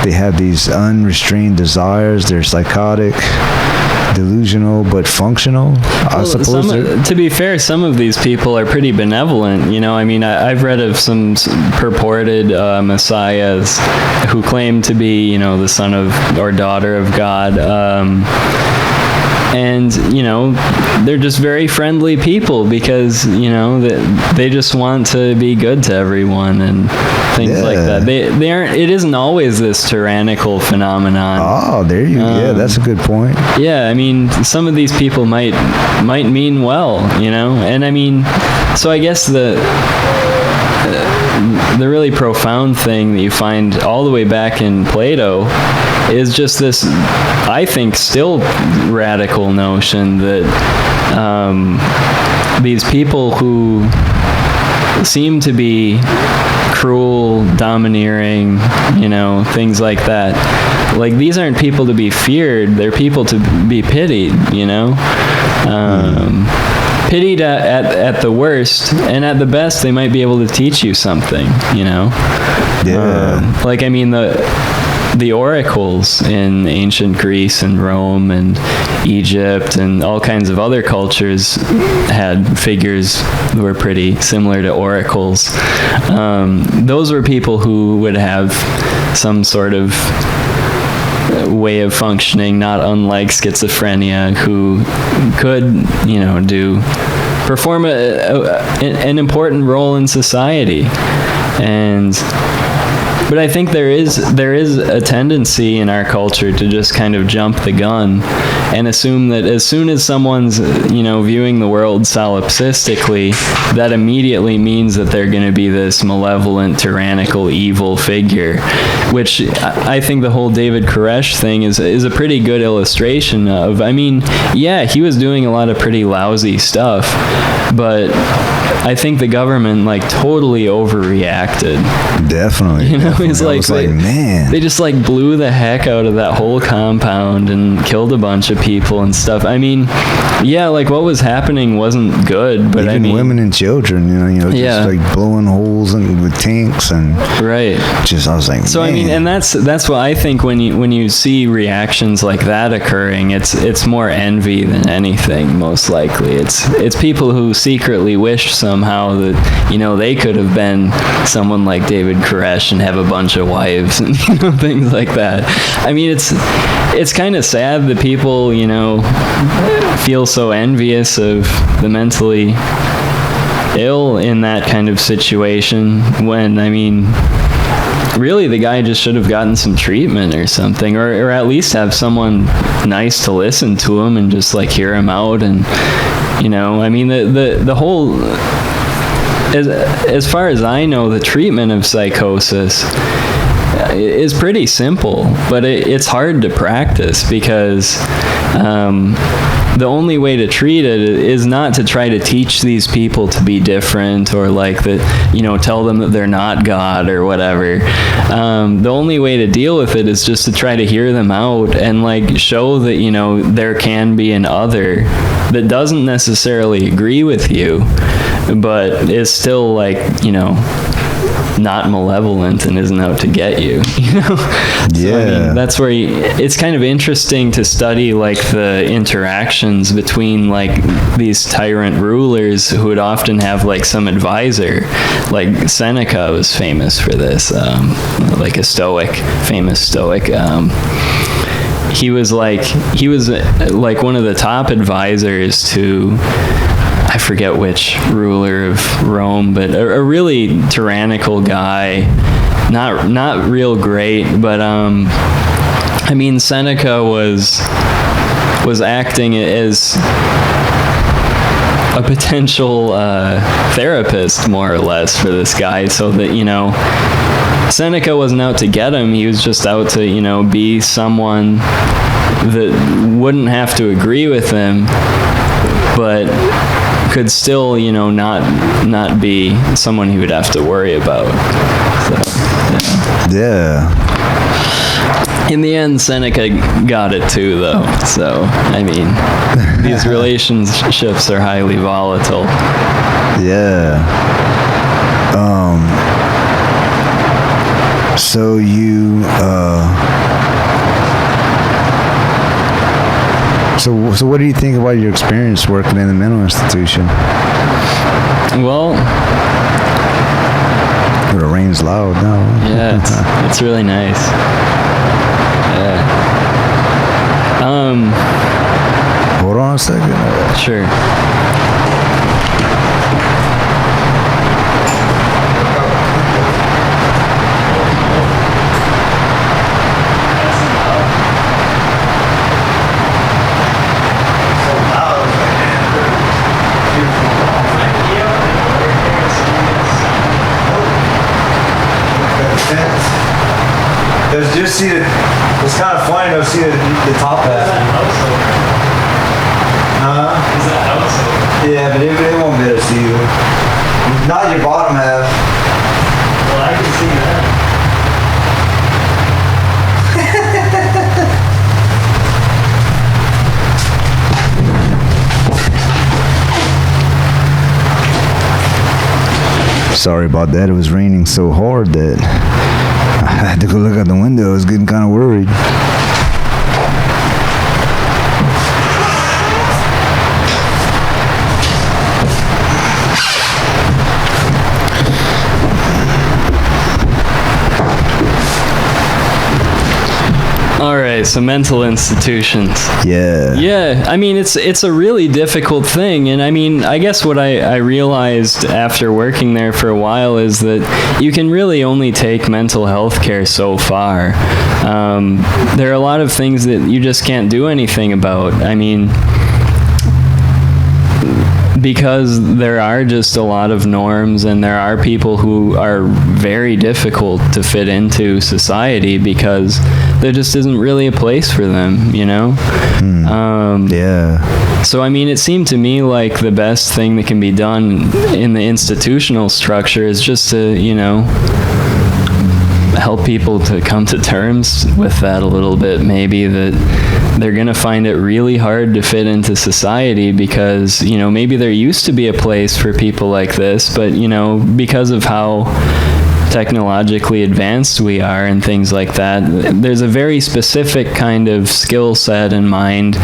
they have these unrestrained desires, they're psychotic, delusional, but functional? I suppose. To be fair, some of these people are pretty benevolent, you know. I mean, I've read of some purported messiahs who claim to be, you know, the son of or daughter of God, and, you know, they're just very friendly people because, you know, they just want to be good to everyone and things like that. They aren't. It isn't always this tyrannical phenomenon. Oh, there you go. Yeah, that's a good point. Yeah, I mean, some of these people might mean well, you know, and I mean, so I guess the really profound thing that you find all the way back in Plato is just this, I think, still radical notion that these people who seem to be cruel, domineering, you know, things like that, like, these aren't people to be feared, they're people to be pitied, you know. Pitied at the worst, and at the best they might be able to teach you something, you know. Like, I mean, the oracles in ancient Greece and Rome and Egypt and all kinds of other cultures had figures that were pretty similar to oracles. Those were people who would have some sort of way of functioning, not unlike schizophrenia, who could, perform an important role in society. But I think there is a tendency in our culture to just kind of jump the gun and assume that as soon as someone's, viewing the world solipsistically, that immediately means that they're going to be this malevolent, tyrannical, evil figure, which I think the whole David Koresh thing is a pretty good illustration of. I mean, yeah, he was doing a lot of pretty lousy stuff, but I think the government totally overreacted. Definitely. It's man, they just blew the heck out of that whole compound and killed a bunch of people and stuff. I mean, yeah, what was happening wasn't good, but even women and children, just blowing holes with tanks and right. Just I was like, so man. I mean, and that's what I think when you see reactions like that occurring, it's more envy than anything. Most likely, it's people who secretly wish somehow that they could have been someone like David Koresh and have a bunch of wives and things like that. I mean, it's kind of sad that people feel so envious of the mentally ill in that kind of situation, when I mean, really the guy just should have gotten some treatment or something, or at least have someone nice to listen to him and just hear him out. And I mean, the whole, as far as I know, the treatment of psychosis is pretty simple, but it's hard to practice, because the only way to treat it is not to try to teach these people to be different, or tell them that they're not God or whatever. The only way to deal with it is just to try to hear them out and show that there can be an other that doesn't necessarily agree with you, but is still not malevolent and isn't out to get you. Yeah. So, I mean, that's where it's kind of interesting to study the interactions between these tyrant rulers who would often have some advisor. Seneca was famous for this, a stoic, famous stoic. He was one of the top advisors to, I forget which ruler of Rome, but a really tyrannical guy, not real great, but I mean, Seneca was acting as a potential therapist, more or less, for this guy, so that Seneca wasn't out to get him. He was just out to be someone that wouldn't have to agree with him, but could still, not be someone he would have to worry about. So, yeah. In the end, Seneca got it too, though. So, I mean, these relationships are highly volatile. Yeah. So you, So what do you think about your experience working in the mental institution? Well, the rain's loud now. Yeah, it's really nice. Yeah. Hold on a second. Sure. Just see it's kind of funny to see the top half. Is that house? Yeah, but they won't be able to see you. Not your bottom half. Well, I can see that. Sorry about that. It was raining so hard that I had to go look out the window. I was getting kind of worried. All right, so mental institutions. Yeah. Yeah, I mean, it's a really difficult thing, and I mean, I guess what I realized after working there for a while is that you can really only take mental health care so far. There are a lot of things that you just can't do anything about. I mean, because there are just a lot of norms, and there are people who are very difficult to fit into society because there just isn't really a place for them, you know? Yeah. So, I mean, it seemed to me like the best thing that can be done in the institutional structure is just to, you know, help people to come to terms with that a little bit, maybe, that they're going to find it really hard to fit into society because, you know, maybe there used to be a place for people like this, but, you know, because of how technologically advanced we are and things like that, there's a very specific kind of skill set and mind,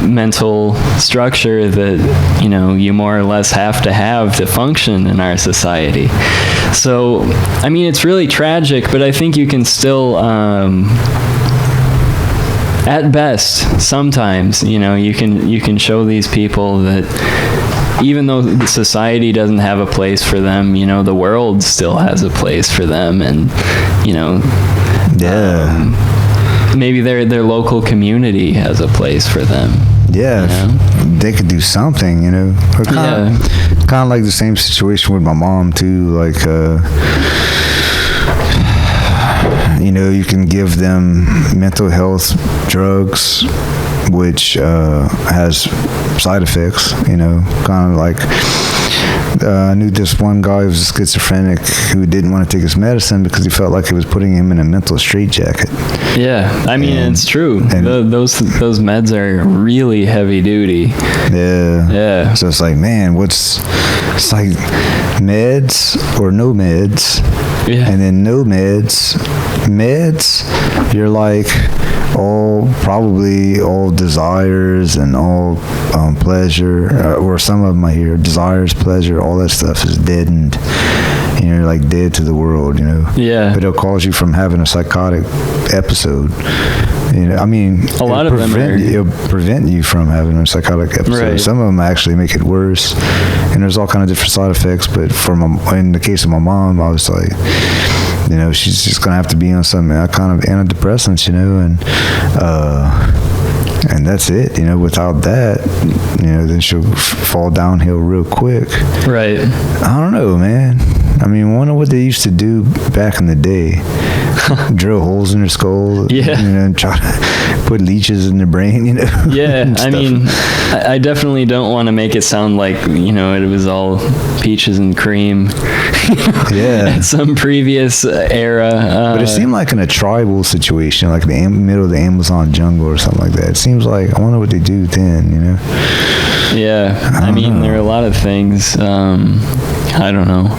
mental structure that, you know, you more or less have to function in our society. So, I mean, it's really tragic, but I think you can still, at best, sometimes, you know, you can show these people that even though society doesn't have a place for them, you know, the world still has a place for them, and, you know, maybe their local community has a place for them. Yeah, you know? They could do something, you know. Kind of like the same situation with my mom too. Like, you know, you can give them mental health drugs, which has side effects. You know, kind of like I knew this one guy who was schizophrenic who didn't want to take his medicine because he felt like it was putting him in a mental straitjacket. Yeah, I mean, it's true. Those meds are really heavy duty. Yeah. So it's like, man, it's like meds or no meds. Yeah. And then no meds. You're like probably all desires and all pleasure, or some of them I hear desires, pleasure, all that stuff is deadened. You know, like dead to the world, you know. Yeah. But it'll cause you from having a psychotic episode. You know, I mean, it'll prevent you from having a psychotic episode. Right. Some of them actually make it worse, and there's all kind of different side effects. But in the case of my mom, I was like, you know, she's just gonna have to be on some kind of antidepressants, you know, and that's it. You know, without that, you know, then she'll fall downhill real quick. Right. I don't know, man. I mean, I wonder what they used to do back in the day. Drill holes in their skull. Yeah. You know, and try to put leeches in their brain, you know. Yeah, I mean, I definitely don't want to make it sound like, you know, it was all peaches and cream. Yeah. At some previous era. But it seemed like in a tribal situation, like the middle of the Amazon jungle or something like that. It seems like, I wonder what they do then, you know. Yeah, I mean, there are a lot of things. I don't know.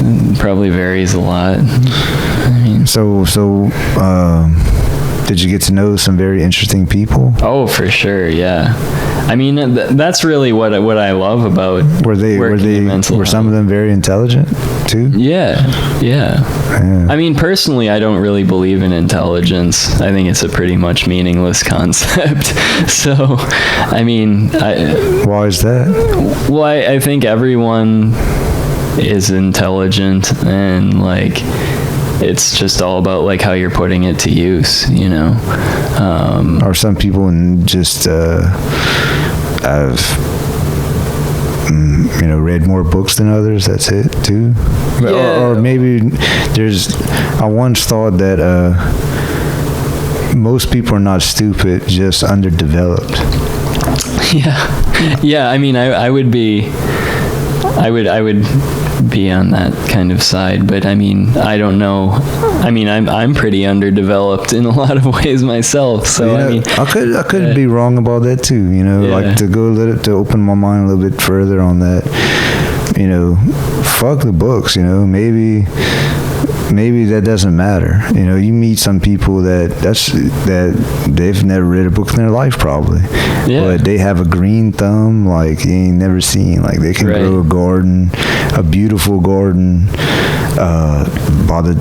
It probably varies a lot. I mean, so did you get to know some very interesting people? Oh, for sure, yeah. I mean, that's really what I love about were some of them very intelligent too? Yeah. I mean, personally, I don't really believe in intelligence. I think it's a pretty much meaningless concept. So, I mean, why is that? Well, I think everyone is intelligent, and like, it's just all about like how you're putting it to use, you know. Or some people just have, you know, read more books than others. That's it too. Yeah. Or maybe I once thought that most people are not stupid, just underdeveloped. Yeah. I mean, I would be on that kind of side, but I mean, I don't know. I mean, I'm pretty underdeveloped in a lot of ways myself. So you know, I mean, I could be wrong about that too. You know, like to open my mind a little bit further on that. You know, fuck the books, you know. Maybe that doesn't matter. You know, you meet some people that they've never read a book in their life probably. Yeah. But they have a green thumb like you ain't never seen. Like they can grow a garden, a beautiful garden, by the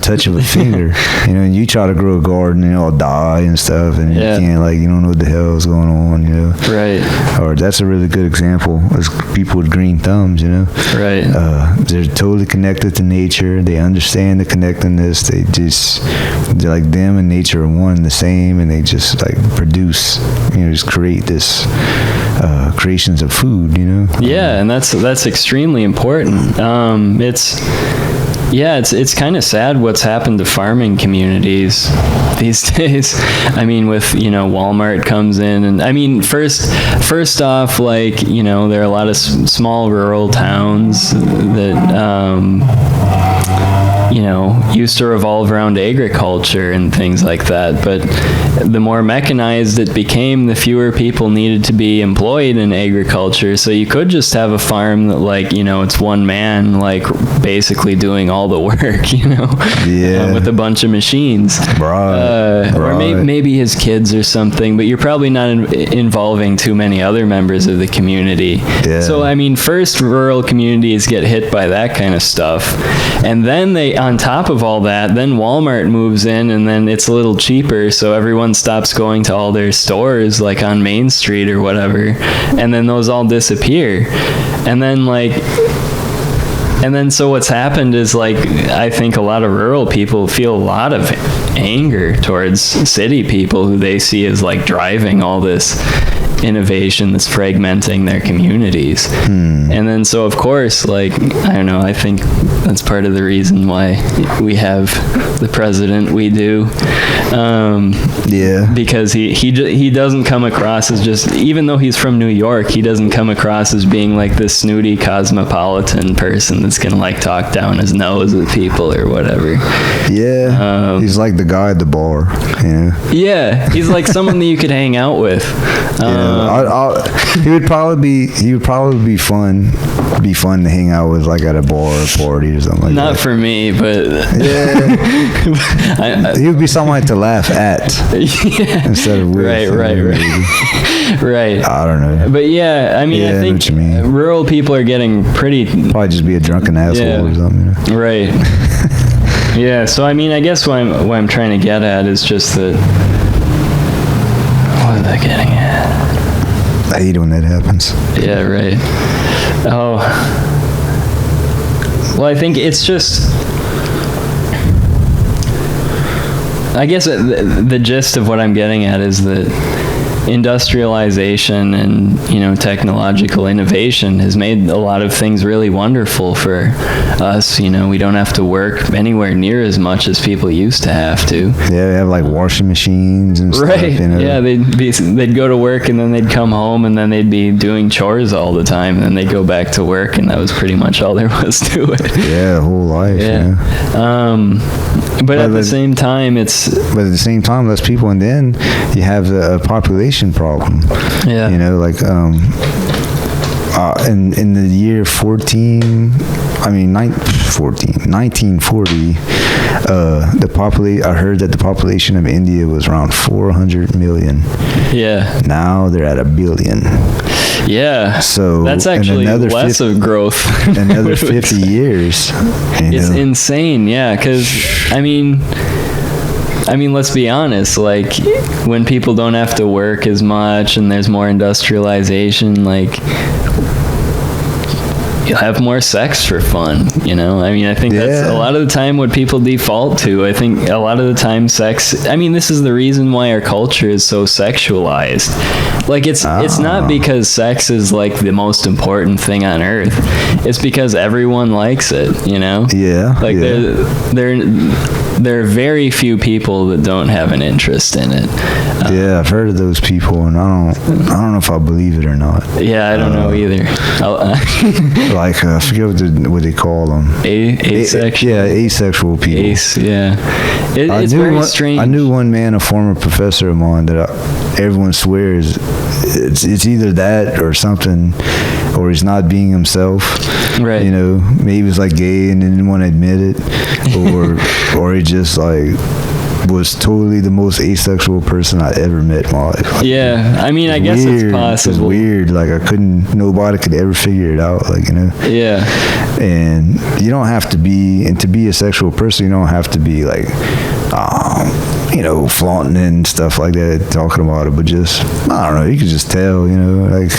touch of a finger. You know, and you try to grow a garden and it'll die and stuff, and you can't, like, you don't know what the hell is going on, you know. Right. Or that's a really good example is people with green thumbs, you know. Right. They're totally connected to nature. They understand the connectedness. They're like them and nature are one and the same, and they just like produce, you know, just create this creations of food, you know. Yeah, and that's extremely important. It's kind of sad what's happened to farming communities these days. I mean, with, you know, Walmart comes in, and I mean, first off, like, you know, there are a lot of small rural towns that you know, used to revolve around agriculture and things like that. But the more mechanized it became, the fewer people needed to be employed in agriculture. So you could just have a farm that, like, you know, it's one man, like, basically doing all the work, you know, with a bunch of machines. Or maybe his kids or something, but you're probably not involving too many other members of the community. Yeah. So, I mean, first rural communities get hit by that kind of stuff. And then on top of all that, then Walmart moves in, and then it's a little cheaper, so everyone stops going to all their stores, like on Main Street or whatever, and then those all disappear. And then so what's happened is, like, I think a lot of rural people feel a lot of anger towards city people who they see as, like, driving all this innovation that's fragmenting their communities. And then so, of course, like, I don't know, I think that's part of the reason why we have the president we do. Because he doesn't come across as just, even though he's from New York, he doesn't come across as being like this snooty cosmopolitan person that's gonna, like, talk down his nose at people or whatever. He's like the guy at the bar, you know. He's like someone that you could hang out with. He would probably be fun to hang out with, like, at a bar or a party or something like that. Not for me, but he would be someone to laugh at instead of with. Right. I don't know. But I mean, I think rural people are getting probably just be a drunken asshole or something. You know? Right. So I mean, I guess what I'm trying to get at is just that. What am I getting at? I hate when that happens. Yeah, right. Oh. Well, I think it's just, I guess the gist of what I'm getting at is that industrialization and, you know, technological innovation has made a lot of things really wonderful for us. You know, we don't have to work anywhere near as much as people used to have to. They have, like, washing machines and stuff. Right. You know? Yeah, they'd go to work, and then they'd come home, and then they'd be doing chores all the time, and then they'd go back to work, and that was pretty much all there was to it. Yeah, the whole life. Yeah. But at the same time, less people, and then you have a population problem. Yeah. You know, like, in the year 1940, I heard that the population of India was around 400 million. Yeah. Now they're at 1 billion. Yeah. So that's actually less of growth. Another 50 years. It's insane. Yeah. Because, I mean, let's be honest, like, when people don't have to work as much and there's more industrialization, like, you'll have more sex for fun, you know? I mean, I think that's a lot of the time what people default to. I think a lot of the time sex, I mean, this is the reason why our culture is so sexualized. Like, it's not because sex is, like, the most important thing on earth. It's because everyone likes it, you know? Yeah. Like, there are very few people that don't have an interest in it. I've heard of those people, and I don't know if I believe it or not. Yeah, I don't know either. Like, I forget what they call them. Asexual. Asexual people. It's very strange. I knew one man, a former professor of mine, that everyone swears it's either that or something. or he's not being himself. Right. You know, maybe he was like gay and didn't want to admit it, or he just like was totally the most asexual person I ever met in my life. Like, yeah, I mean, I guess it's possible. It's weird. Like nobody could ever figure it out. Like, you know. Yeah. And you don't have to be, and to be a sexual person, you don't have to be like, you know, flaunting and stuff like that, talking about it. But just, I don't know, you can just tell, you know, like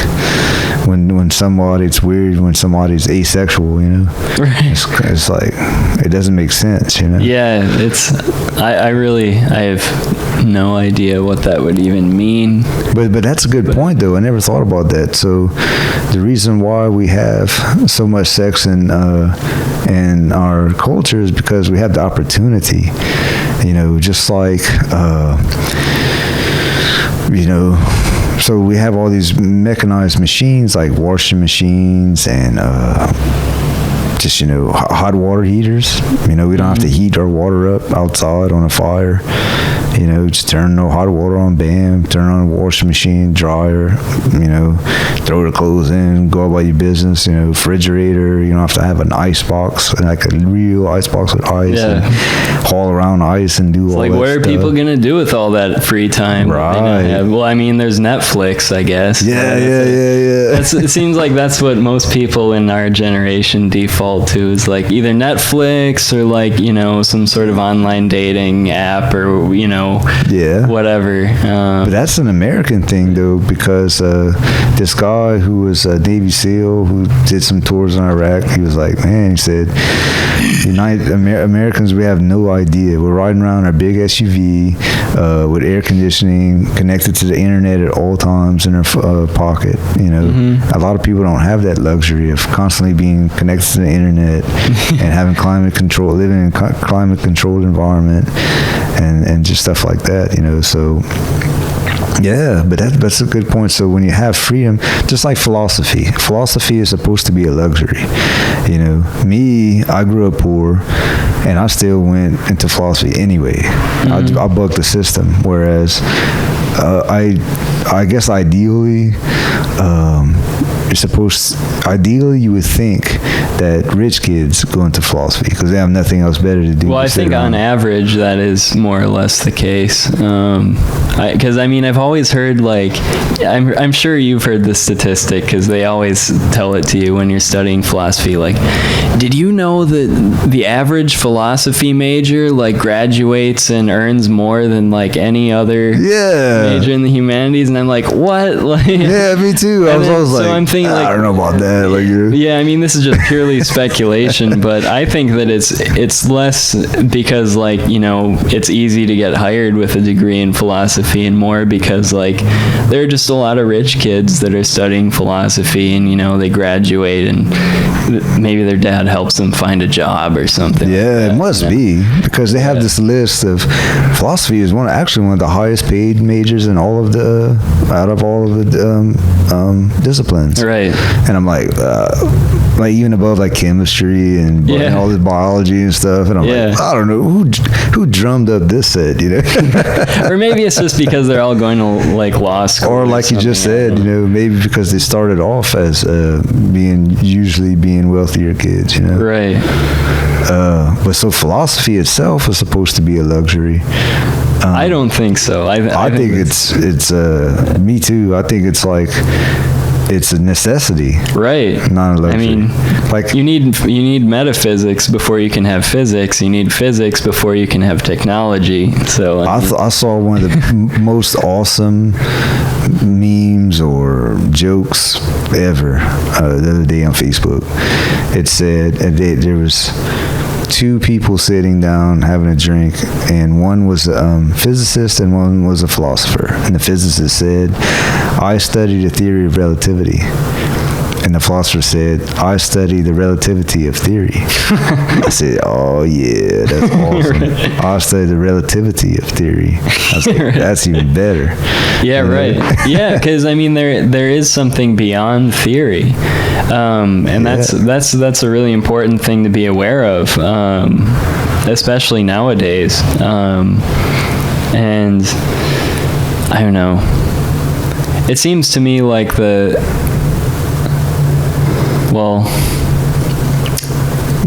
when somebody, it's weird when somebody's asexual, you know. Right. It's like, it doesn't make sense, you know. Yeah, I have no idea what that would even mean. But that's a good point, though. I never thought about that. So the reason why we have so much sex in our culture is because we have the opportunity, you know, just like, you know, so we have all these mechanized machines like washing machines and just, you know, hot water heaters. You know, we don't have to heat our water up outside on a fire. You know, just turn no hot water on, bam, turn on a washing machine, dryer, you know, throw the clothes in, go about your business, you know, refrigerator. You don't have to have an ice box, like a real ice box with ice, and haul around ice and do all that stuff. Like, what are people going to do with all that free time? Right. Well, I mean, there's Netflix, I guess. Yeah. It seems like that's what most people in our generation default to, is like either Netflix or like, you know, some sort of online dating app or, you know, whatever. But that's an American thing, though, because this guy who was a Navy SEAL who did some tours in Iraq, he was like, man, he said, Americans, we have no idea. We're riding around our big SUV with air conditioning, connected to the internet at all times in our pocket. You know, a lot of people don't have that luxury of constantly being connected to the internet and having climate control, living in climate controlled environment, and just stuff like that. You know, so. Yeah, but that's a good point. So when you have freedom, just like philosophy is supposed to be a luxury. You know, me, I grew up poor, and I still went into philosophy anyway. I bucked the system. Whereas, I guess ideally, ideally you would think that rich kids go into philosophy because they have nothing else better to do. Well, I think on average that is more or less the case. Because I mean, I've always heard, like, I'm sure you've heard this statistic because they always tell it to you when you're studying philosophy. Like, did you know that the average philosophy major like graduates and earns more than like any other major in the humanities? And I'm like, what? Like, yeah, me too. I was like, I'm thinking, like, I don't know about that. Like, yeah, I mean, this is just purely speculation, but I think that it's less because, like, you know, it's easy to get hired with a degree in philosophy, and more because, like, there are just a lot of rich kids that are studying philosophy, and, you know, they graduate and maybe their dad helps them find a job or something. Yeah, it must be, because they have this list of philosophy is one of the highest paid majors in all of the disciplines. Right. And I'm like even above like chemistry and all this biology and stuff. And I'm like, I don't know who drummed up this set, you know? Or maybe it's just because they're all going to like law school. Or like you just said, you know, maybe because they started off as being wealthier kids, you know? Right. But so philosophy itself is supposed to be a luxury. I don't think so. I think it's me too. I think it's like it's a necessity, right? Not a luxury. I mean, like, you need metaphysics before you can have physics. You need physics before you can have technology. So I saw one of the most awesome memes or jokes ever the other day on Facebook. It said there was two people sitting down having a drink, and one was a physicist and one was a philosopher. And the physicist said, I study the theory of relativity. And the philosopher said, I study the relativity of theory. I said, oh yeah, that's awesome. Right. I study the relativity of theory. I was like, that's even better. Yeah, right. Yeah, because I mean, there is something beyond theory. And that's a really important thing to be aware of, especially nowadays. And I don't know. It seems to me like Well,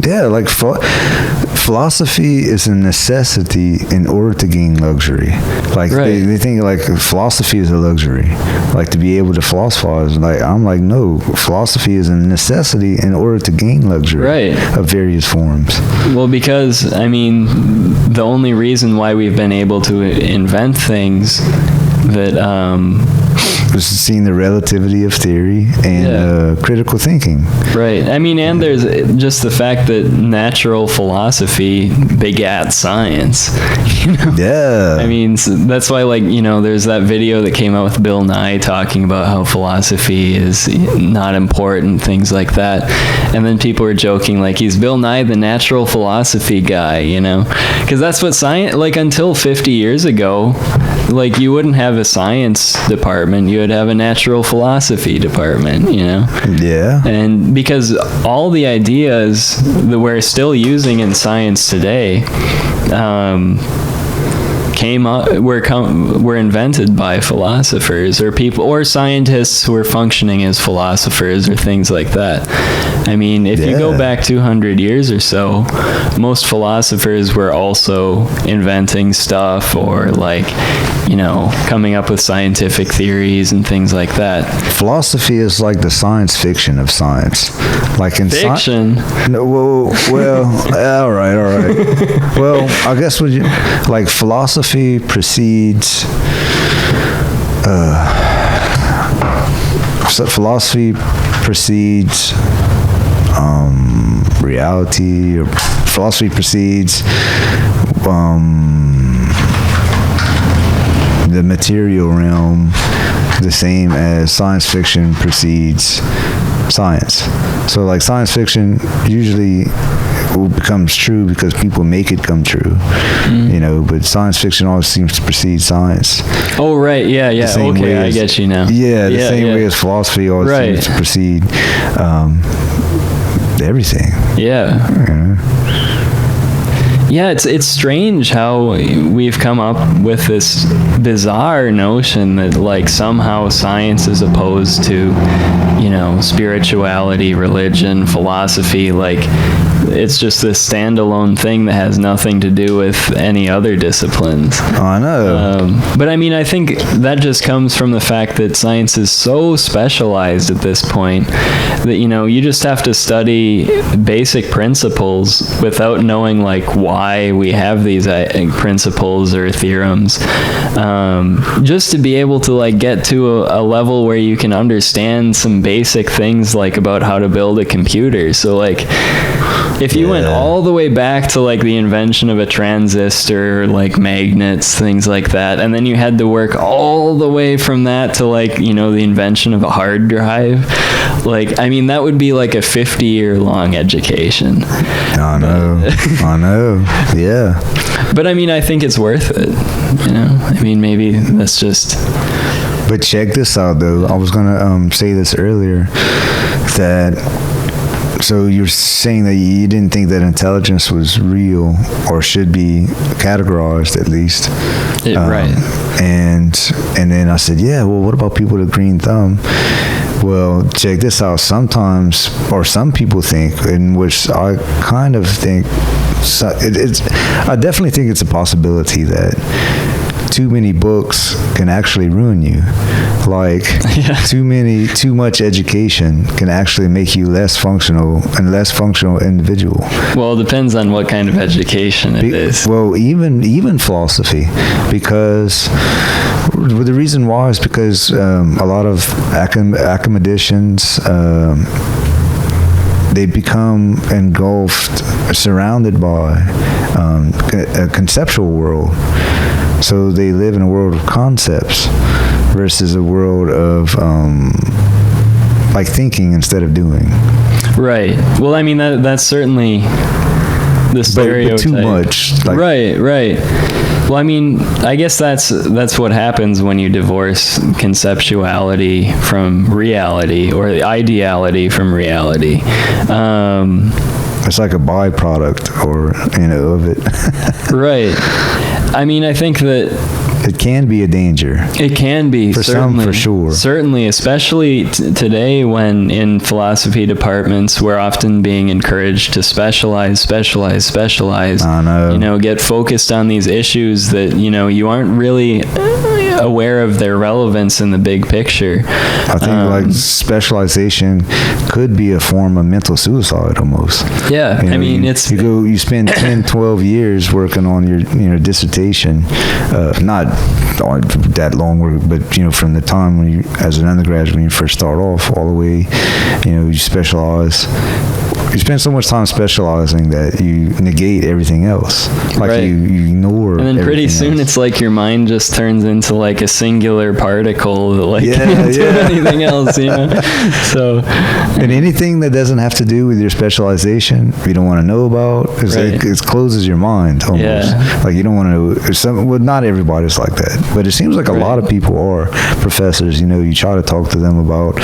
Yeah, like philosophy is a necessity in order to gain luxury. Like Right. they think like philosophy is a luxury, like to be able to philosophize. Like I'm like, no, philosophy is a necessity in order to gain luxury Right. of various forms. well, because I mean, the only reason why we've been able to invent things that Just seeing the relativity of theory and Yeah. critical thinking. right. I mean, and there's just the fact that natural philosophy begat science. You know? Yeah. I mean, that's why, like, there's that video that came out with Bill Nye talking about how philosophy is not important, things like that. And then people were joking, like, he's Bill Nye, the natural philosophy guy, Because that's what science, like, until 50 years ago, like, you wouldn't have a science department, you would have a natural philosophy department, Yeah. And because all the ideas that we're still using in science today were invented by philosophers or people or scientists who were functioning as philosophers or things like that. I mean, if you go back 200 years or so, most philosophers were also inventing stuff or like, coming up with scientific theories and things like that. Philosophy is like the science fiction of science. Like in Fiction? No, well, all right. Well, I guess like philosophy precedes. Philosophy precedes reality, or philosophy precedes the material realm, the same as science fiction precedes science. So like science fiction usually becomes true because people make it come true, but science fiction always seems to precede science. Oh, right. Yeah. Okay, I get you now. Yeah, the same way as philosophy always seems to precede everything. Yeah. Yeah, it's strange how we've come up with this bizarre notion that like somehow science is opposed to, spirituality, religion, philosophy, like it's just this standalone thing that has nothing to do with any other disciplines. Oh, I know. But I mean, I think that just comes from the fact that science is so specialized at this point that, you just have to study basic principles without knowing like why we have these principles or theorems, just to be able to like get to a level where you can understand some basic things like about how to build a computer. So like, if you went all the way back to like the invention of a transistor, like magnets, things like that, and then you had to work all the way from that to like, the invention of a hard drive, like, I mean, that would be like a 50-year-long education. I know. Yeah. But I mean, I think it's worth it, I mean, maybe that's just... But check this out, though. I was going to say this earlier, that... So you're saying that you didn't think that intelligence was real or should be categorized, at least. Right. And then I said, yeah, well, what about people with a green thumb? Well, check this out. Sometimes, or some people think, in which I kind of think, I definitely think it's a possibility that too many books can actually ruin you. Like too much education can actually make you less functional individual. Well, it depends on what kind of education it is. Well, even philosophy, because the reason why is because a lot of academicians they become engulfed, surrounded by a conceptual world. So they live in a world of concepts versus a world of like thinking instead of doing. Right. Well, I mean, that's certainly the stereotype. But too much. Like, right. Well, I mean, I guess that's what happens when you divorce conceptuality from reality, or the ideality from reality. It's like a byproduct, of it. Right. I mean, I think that it can be a danger. It can be, for certainly, some, for sure. Certainly, especially today, when in philosophy departments we're often being encouraged to specialize. I know. You know, get focused on these issues that, you know, you aren't really aware of their relevance in the big picture. I think like specialization could be a form of mental suicide almost. Yeah, you know, I mean, you spend 10, 12 years working on your dissertation, not that long, but you know, from the time when you, as an undergraduate, when you first start off, all the way, you know, you specialize. You spend so much time specializing that you negate everything else. Like right. you ignore. And then pretty soon else. It's like your mind just turns into like a singular particle that like can't do anything else, you know? So. And anything that doesn't have to do with your specialization, you don't want to know about, it closes your mind almost. Yeah. Like you don't want to know. Well, not everybody's like that, but it seems like a lot of people are professors. You know, you try to talk to them about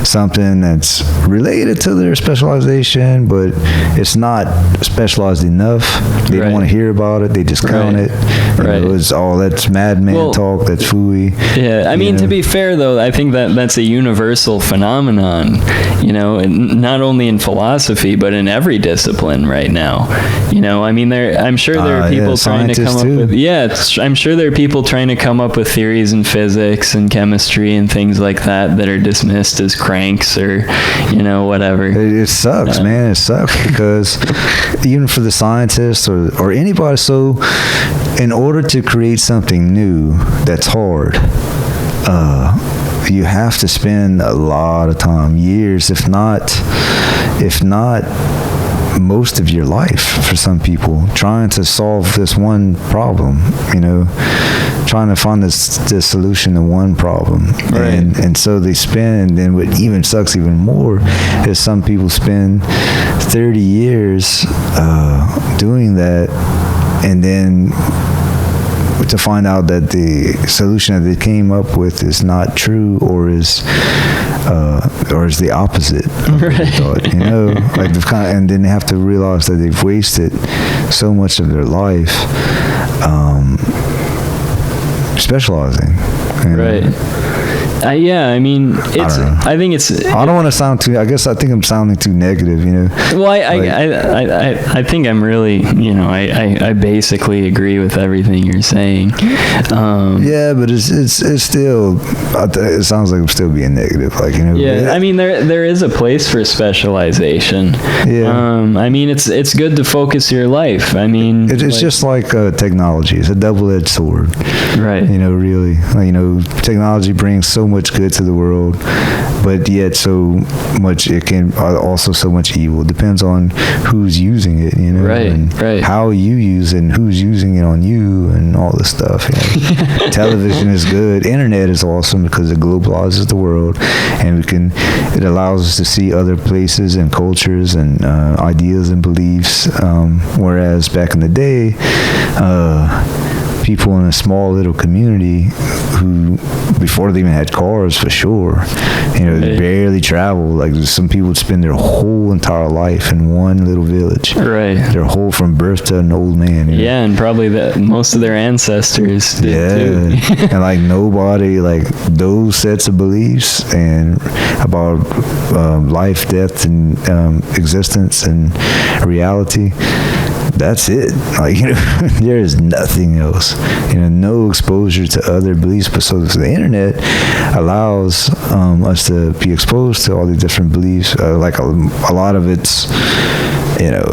something that's related to their specialization, but it's not specialized enough. They don't want to hear about it. They discount it. You know, it's that's madman talk. That's phooey. Yeah, I mean, to be fair though, I think that's a universal phenomenon. You know, not only in philosophy but in every discipline right now. You know, I mean, I'm sure there are people trying to come up with. I'm sure there are people trying to come up with theories in physics and chemistry and things like that are dismissed as cranks or, you know, whatever. It sucks, man. It sucks because even for the scientists or anybody, so in order to create something new that's hard, you have to spend a lot of time, years, if not most of your life for some people, trying to solve this one problem, you know, trying to find this solution to one problem. Right. And so they spend, and what even sucks even more is some people spend 30 years doing that, and then to find out that the solution that they came up with is not true or is the opposite of what they thought, you know, like and then they have to realize that they've wasted so much of their life specializing, you know? Right. I mean, I think it's. I don't want to sound too. I guess I think I'm sounding too negative, you know. Well, I think I'm really, you know, I basically agree with everything you're saying. Yeah, but it's still. It sounds like I'm still being negative, like, you know. Yeah, I mean, there is a place for specialization. Yeah. I mean, it's good to focus your life. I mean, it's just like technology. It's a double-edged sword. Right. You know, really. Like, you know, technology brings so much good to the world, but yet so much it can also so much evil. Depends on who's using it, you know, right. How you use it and who's using it on you and all this stuff. You know? Television is good. Internet is awesome because it globalizes the world, and it allows us to see other places and cultures and ideas and beliefs. Whereas back in the day, people in a small little community who, before they even had cars, for sure, you know, they barely travel. Like, some people would spend their whole entire life in one little village. Right. Their whole, from birth to an old man. You know? Yeah, and probably most of their ancestors did too. And like nobody, like those sets of beliefs and about life, death, and existence and reality. That's it. Like, you know, there is nothing else. You know, no exposure to other beliefs. But so the internet allows us to be exposed to all these different beliefs. Like a lot of it's, you know,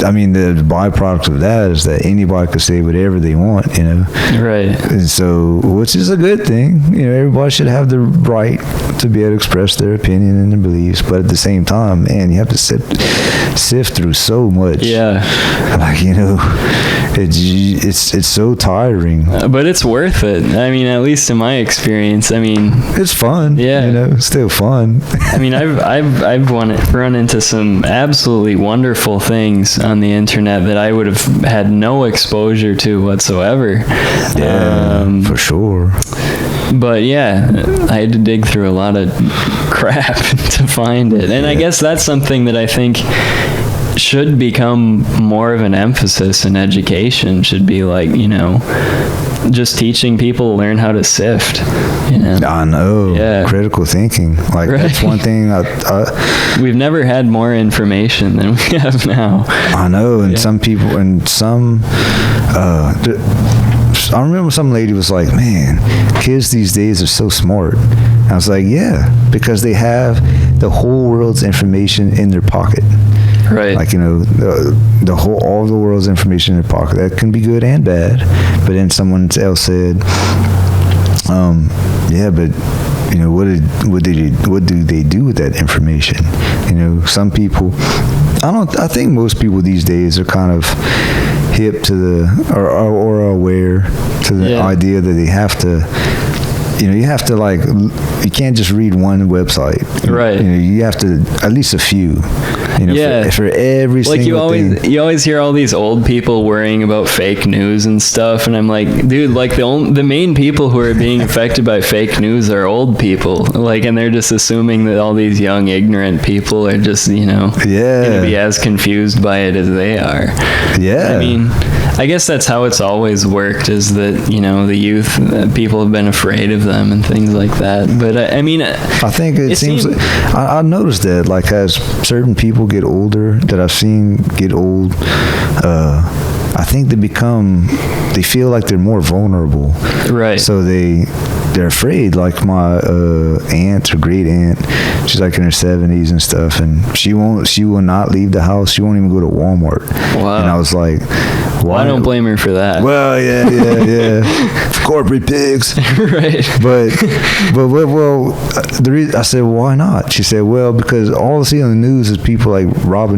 I mean, the byproduct of that is that anybody could say whatever they want, you know. Right. And so, which is a good thing. You know, everybody should have the right to be able to express their opinion and their beliefs. But at the same time, man, you have to sift through so much. Yeah. Like, you know, it's so tiring. But it's worth it. I mean, at least in my experience. I mean, it's fun. Yeah. You know, it's still fun. I mean, I've run into some absolutely wonderful things on the internet that I would have had no exposure to whatsoever. Yeah, for sure. But yeah, I had to dig through a lot of crap to find it. And I guess that's something that I think should become more of an emphasis in education. Should be like, just teaching people to learn how to sift. I know. Yeah. Critical thinking. Like, Right. that's one thing We've never had more information than we have now. I know. And some people, I remember some lady was like, man, kids these days are so smart. I was like, yeah, because they have the whole world's information in their pocket. Right. Like, all the world's information in their pocket. That can be good and bad. But then someone else said, yeah, but what do they do with that information? Some people, I think most people these days are kind of hip to or aware to the idea that they have to, you have to, like, you can't just read one website. Right. You have to, at least a few. For every single thing. You always hear all these old people worrying about fake news and stuff, and I'm like, dude, like, the main people who are being affected by fake news are old people, like, and they're just assuming that all these young ignorant people are just gonna be as confused by it as they are. Yeah. I mean, I guess that's how it's always worked, is that, the youth, people have been afraid of them and things like that. But I mean, I think it seems I noticed that, like, as certain people get older that I've seen get old, I think they feel like they're more vulnerable. Right. So they're afraid. Like my aunt or great aunt, she's like in her 70s and stuff, and she will not leave the house. She won't even go to Walmart. Wow. And I was like, why? Well, I don't blame her for that. Well, yeah. Corporate pigs. Right. But the reason I said, well, why not? She said, well, because all I see on the news is people like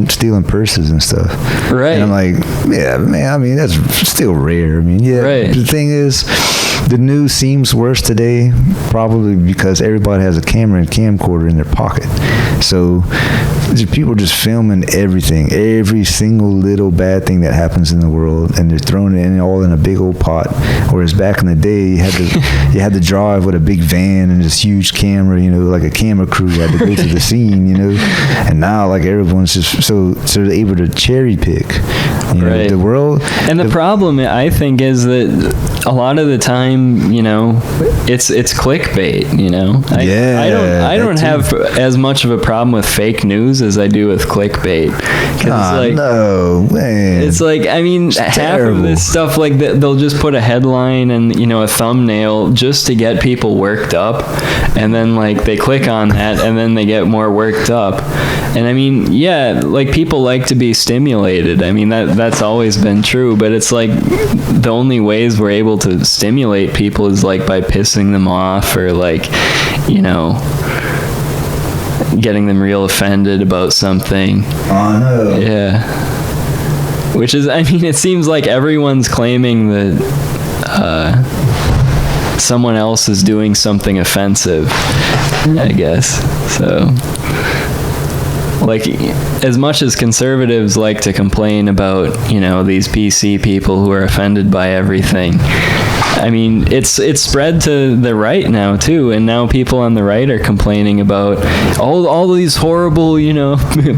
stealing purses and stuff. Right. And I'm like, yeah, man, I mean, that's still rare. I mean, yeah. Right. The thing is, the news seems worse today, probably because everybody has a camera and camcorder in their pocket. So people just filming everything, every single little bad thing that happens in the world, and they're throwing it all in a big old pot. Whereas back in the day, you had to drive with a big van and this huge camera, like a camera crew. You had to go to the scene, And now, like, everyone's just so they're able to cherry pick, right. The world. And the problem, I think, is that a lot of the time, it's clickbait. I don't have as much of a problem with fake news as I do with clickbait. No, man. It's like, I mean, half terrible. of this stuff, like, they'll just put a headline and, a thumbnail just to get people worked up. And then, like, they click on that and then they get more worked up. And I mean, yeah, like, people like to be stimulated. I mean, that's always been true. But it's like the only ways we're able to stimulate people is, like, by pissing them off or, like, getting them real offended about something. Oh, no. Yeah. Which is, I mean, it seems like everyone's claiming that someone else is doing something offensive, I guess. So, like, as much as conservatives like to complain about, these PC people who are offended by everything, I mean, it's spread to the right now too, and now people on the right are complaining about all these horrible,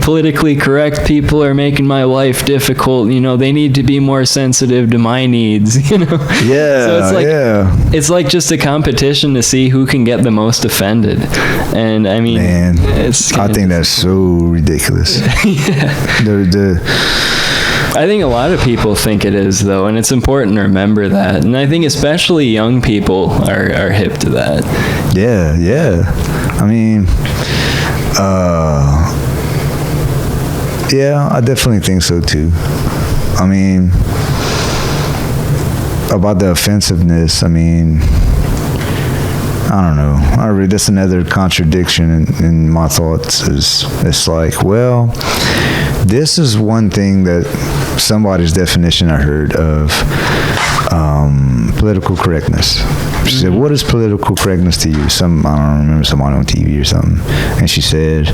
politically correct people are making my life difficult. They need to be more sensitive to my needs. Yeah. So it's like it's like just a competition to see who can get the most offended, and I mean, man, I think that's so ridiculous. Yeah. I think a lot of people think it is, though, and it's important to remember that. And I think especially young people are hip to that. Yeah. I mean, yeah, I definitely think so, too. I mean, about the offensiveness, I mean, I don't know. That's another contradiction in my thoughts. It's like, well, this is one thing that somebody's definition I heard of political correctness. She said, what is political correctness to you? I don't remember, someone on TV or something. And she said,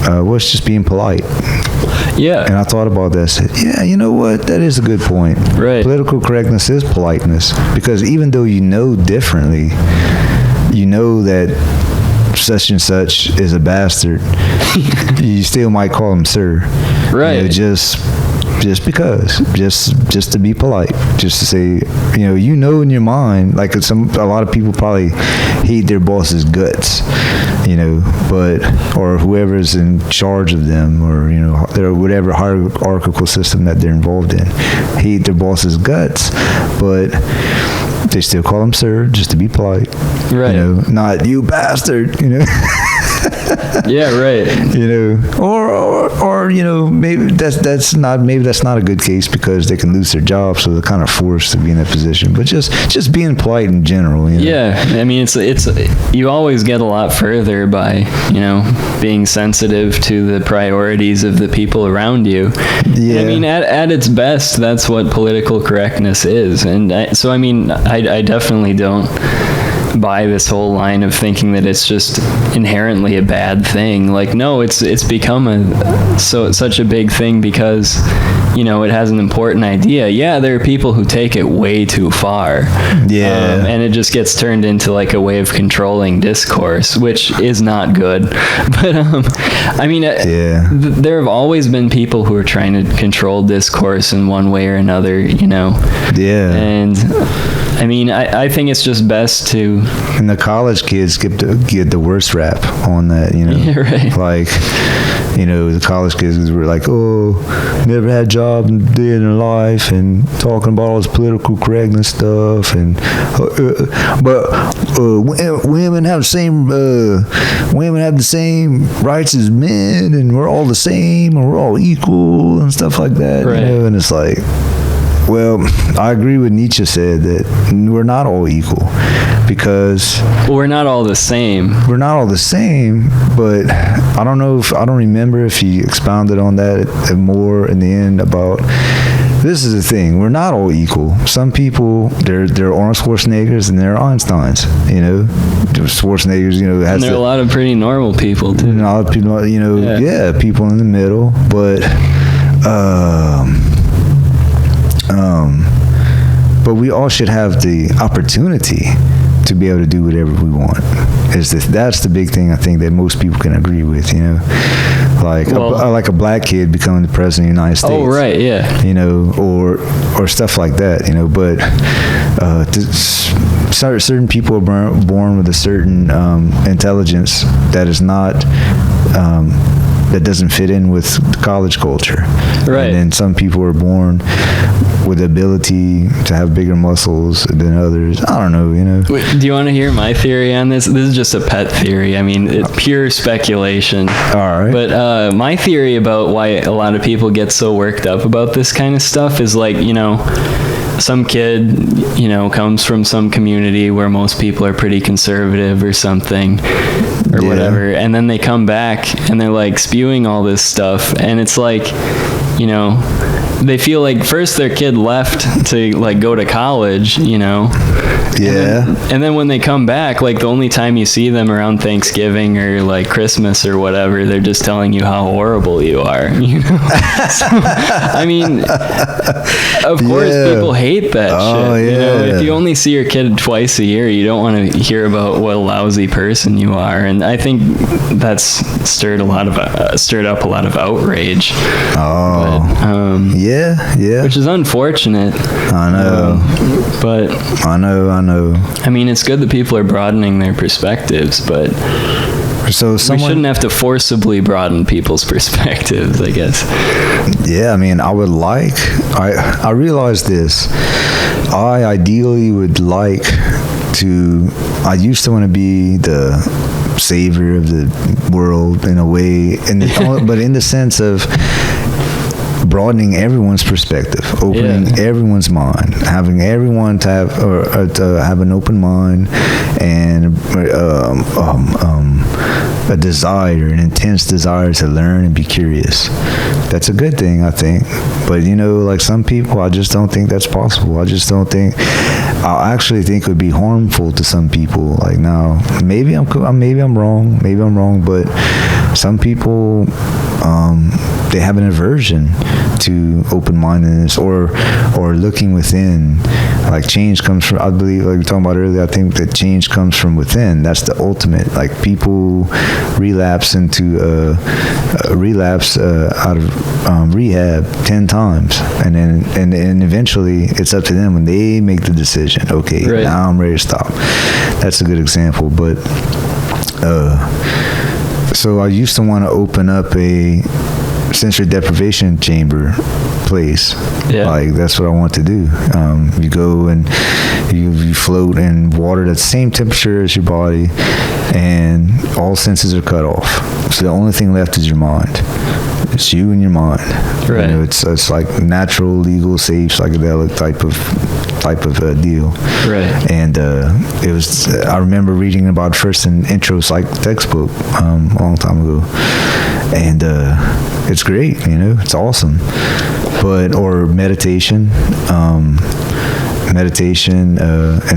well, it's just being polite. Yeah. And I thought about that. I said, yeah, you know what? That is a good point. Right. Political correctness is politeness. Because even though you know differently, you know that such and such is a bastard, you still might call him sir. Right. You know, just because, just to be polite, just to say, in your mind, like a lot of people probably hate their boss's guts, or whoever's in charge of them, or their whatever hierarchical system that they're involved in, hate their boss's guts, but they still call him sir, just to be polite. Right. Not you bastard. Yeah, right. Or maybe that's not a good case because they can lose their job, so they're kind of forced to be in that position. But just being polite in general. Yeah, I mean, it's you always get a lot further by being sensitive to the priorities of the people around you. Yeah. I mean, at its best, that's what political correctness is, and I definitely don't buy this whole line of thinking that it's just inherently a bad thing. Like, no, it's become such a big thing because it has an important idea. Yeah, there are people who take it way too far. Yeah. And it just gets turned into like a way of controlling discourse, which is not good. But there have always been people who are trying to control discourse in one way or another, Yeah. And I think it's just best to... And the college kids get the worst rap on that, Yeah, right. Like, the college kids were like, oh, never had a job in their life, and talking about all this political correctness stuff, and women have the same rights as men, and we're all the same, and we're all equal, and stuff like that. Right. And it's like... Well, I agree with Nietzsche said that we're not all equal because... Well, we're not all the same. We're not all the same, but I don't remember if he expounded on that more in the end about... This is the thing. We're not all equal. Some people, they're Arnold Schwarzeneggers and they're Einsteins, Schwarzeneggers, has... And there are a lot of pretty normal people, too. A lot of people, people in the middle, but... but we all should have the opportunity to be able to do whatever we want. That's the big thing I think that most people can agree with, like like a black kid becoming the president of the United States. Oh, right, yeah. Or stuff like that, but certain people are born with a certain intelligence that is not that doesn't fit in with college culture. Right. And then some people are born with the ability to have bigger muscles than others. I don't know, Wait, do you want to hear my theory on this? This is just a pet theory. I mean, it's pure speculation. All right. But my theory about why a lot of people get so worked up about this kind of stuff is like, some kid, comes from some community where most people are pretty conservative or something, or whatever, and then they come back and they're like spewing all this stuff, and it's like, they feel like first their kid left to like go to college, and then when they come back, like the only time you see them around Thanksgiving or like Christmas or whatever, they're just telling you how horrible you are. So, I mean, of course people hate that shit. If you only see your kid twice a year, you don't want to hear about what a lousy person you are, and I think that's stirred up a lot of outrage. Which is unfortunate. I know. But I know. I mean, it's good that people are broadening their perspectives, but we shouldn't have to forcibly broaden people's perspectives, I guess. Yeah, I mean, I realize this. I ideally would like to... I used to want to be the savior of the world in a way, but in the sense of broadening everyone's perspective, opening everyone's mind, having everyone to have an open mind and a desire, an intense desire to learn and be curious. That's a good thing, I think. But like some people, I just don't think that's possible. I actually think it would be harmful to some people. Like now, maybe I'm wrong, but some people they have an aversion to open-mindedness or looking within. Like change comes from, I believe, like we were talking about earlier, I think that change comes from within. That's the ultimate. Like people relapse into out of rehab 10 times, and then eventually it's up to them when they make the decision. Okay, right. Now I'm ready to stop. That's a good example. But so I used to want to open up a sensory deprivation chamber place. Yeah. Like that's what I want to do. You go and you float in water that's the same temperature as your body, and all senses are cut off. So the only thing left is your mind. It's you and your mind. Right. You know, it's like natural, legal, safe, psychedelic type of deal. Right. And it was. I remember reading about first an intro psych textbook a long time ago, and it's great. You know, it's awesome. But or meditation and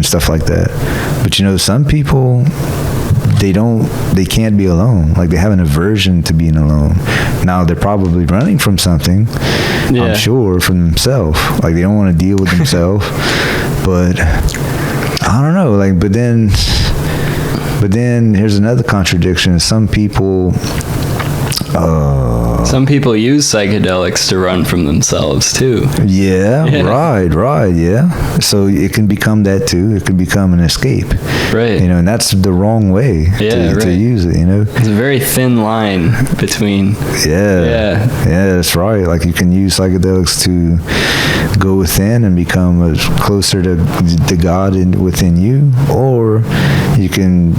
stuff like that. But you know, some people, they can't be alone. Like they have an aversion to being alone. Now they're probably running from something, I'm sure, from themselves. Like they don't want to deal with themselves. But I don't know. Like, but then here's another contradiction. Some people use psychedelics to run from themselves too. Yeah. Right. Yeah. So it can become that too. It can become an escape. Right. You know, and that's the wrong way to use it, you know. It's a very thin line between. Yeah, that's right. Like you can use psychedelics to go within and become closer to God within you, or you can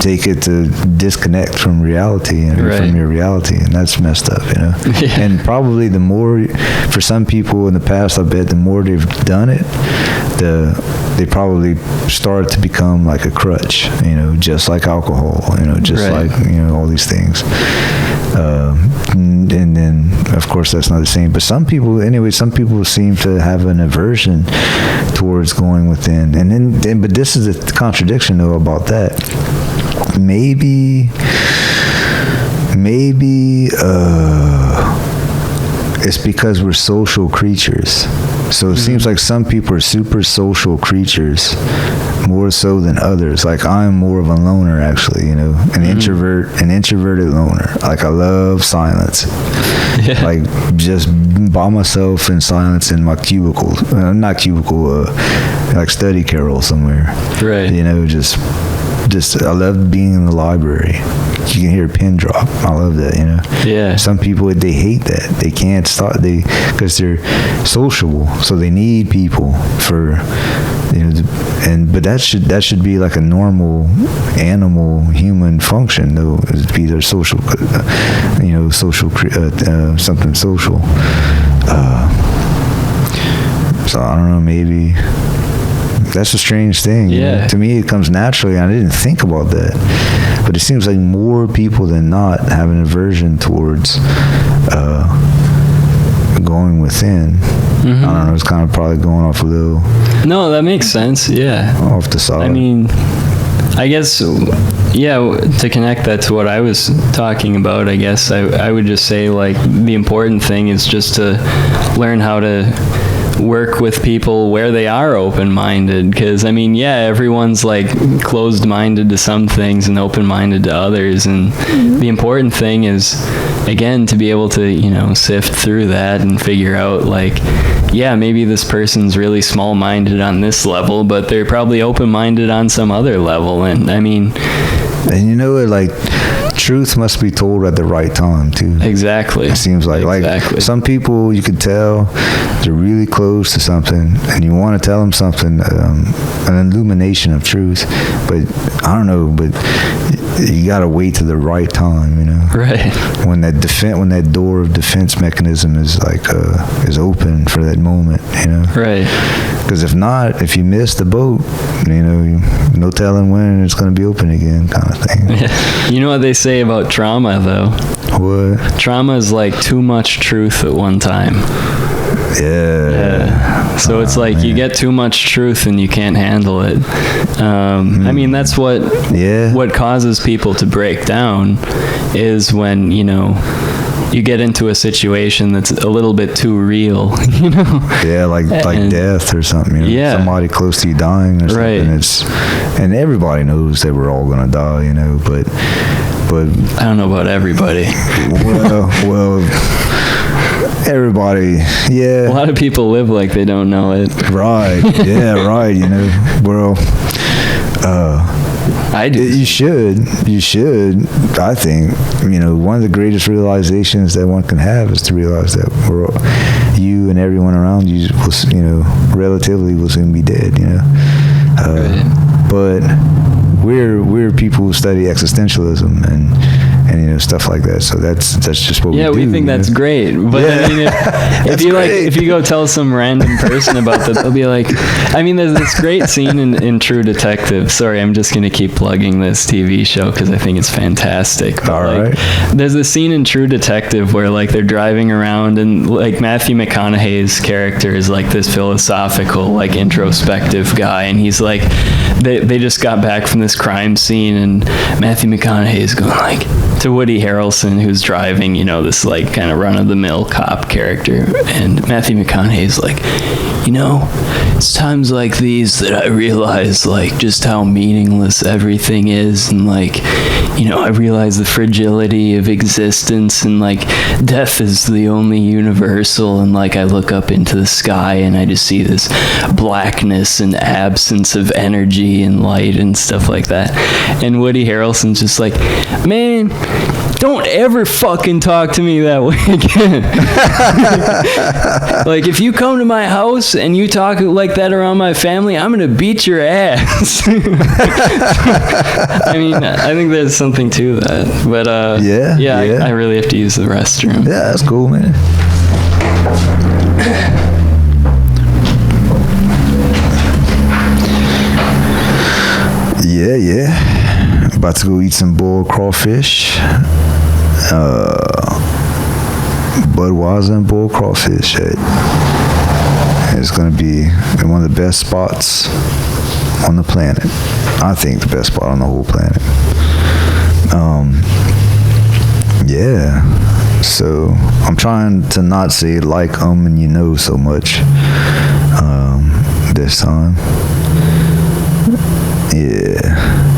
take it to disconnect from reality and from your reality, and that's messed up, you know. Yeah. And probably the more, for some people in the past, I bet the more they've done it, they probably start to become like a crutch, you know, just like alcohol, you know, just like, you know, all these things. And then, of course, that's not the same. But some people seem to have an aversion towards going within. And then but this is the contradiction, though, about that. Maybe it's because we're social creatures. So it seems like some people are super social creatures, more so than others. Like I'm more of a loner, actually, you know, an introverted loner. Like I love silence. Yeah. Like just by myself in silence in my cubicle, like study carrel somewhere. Right. You know, just I love being in the library. You can hear a pin drop. I love that, you know. Yeah. Some people, they hate that. They can't stop. Because they're sociable, so they need people for, you know. But that should be like a normal animal human function, though, is to be their social, you know, social something social. So I don't know. Maybe. That's a strange thing. Yeah. You know? To me, it comes naturally. I didn't think about that. But it seems like more people than not have an aversion towards going within. Mm-hmm. I don't know. It's kind of probably going off a little. No, that makes sense. Yeah. Off the side. I mean, I guess, to connect that to what I was talking about, I guess I would just say, like, the important thing is just to learn how to work with people where they are open-minded, because I mean, everyone's like closed-minded to some things and open-minded to others, and the important thing is, again, to be able to, you know, sift through that and figure out, like, maybe this person's really small-minded on this level, but they're probably open-minded on some other level. And I mean, and you know, like, truth must be told at the right time too. Exactly. It seems like some people, you could tell they're really close to something, and you want to tell them something, an illumination of truth, but I don't know, but you gotta wait to the right time, you know. Right. When that door of defense mechanism is like is open for that moment, you know. Right. Because if you miss the boat, you know, no telling when it's going to be open again, kind of thing. Yeah. You know what they say about trauma, though? What? Trauma is like too much truth at one time. Yeah. So it's like you get too much truth and you can't handle it. I mean, that's what causes people to break down, is when, you know, you get into a situation that's a little bit too real, you know? Yeah, like death or something. You know? Yeah. Somebody close to you dying or something. Right. And everybody knows that we're all gonna die, you know. But I don't know about everybody. Well, everybody, yeah. A lot of people live like they don't know it. Right. Yeah. Right. You know. Well. I do. You should. I think, you know, one of the greatest realizations that one can have is to realize that you and everyone around you will, you know, relatively will soon be dead. You know. Right. But we're people who study existentialism and you know, stuff like that. So that's just what we do. Yeah, we think that's great. But I mean, if you go tell some random person about that, they'll be like, I mean, there's this great scene in True Detective. Sorry, I'm just going to keep plugging this TV show because I think it's fantastic. But all right. There's a scene in True Detective where like they're driving around and like Matthew McConaughey's character is like this philosophical, like introspective guy. And he's like, they just got back from this crime scene and Matthew McConaughey is going like, to Woody Harrelson, who's driving, you know, this like kind of run-of-the-mill cop character, and Matthew McConaughey's like, you know, it's times like these that I realize like just how meaningless everything is, and like, you know, I realize the fragility of existence, and like death is the only universal, and like I look up into the sky and I just see this blackness and absence of energy and light and stuff like that. And Woody Harrelson's just like, man, don't ever fucking talk to me that way again. Like, if you come to my house and you talk like that around my family, I'm gonna beat your ass. I mean, I think there's something to that. But yeah. I really have to use the restroom. Yeah, that's cool, man. Yeah. About to go eat some boiled crawfish. Budweiser and boiled crawfish. It's going to be one of the best spots on the planet. I think the best spot on the whole planet. Yeah. So I'm trying to not say like and you know so much this time. Yeah.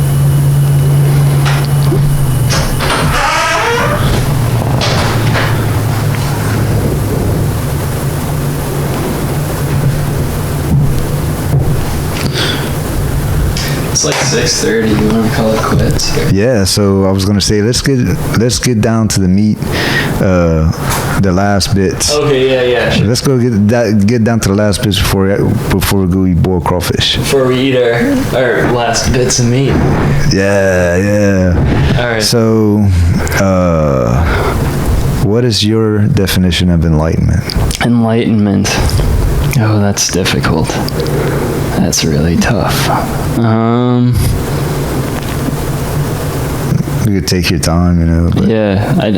It's like 6:30. You want to call it quits? Yeah. So I was gonna say let's get down to the meat, the last bits. Okay. Yeah. Sure. Let's go get down to the last bits before we go eat boiled crawfish. Before we eat our last bits of meat. Yeah. All right. So, what is your definition of enlightenment? Enlightenment. Oh, that's difficult. That's really tough. You could take your time, you know. But. Yeah, I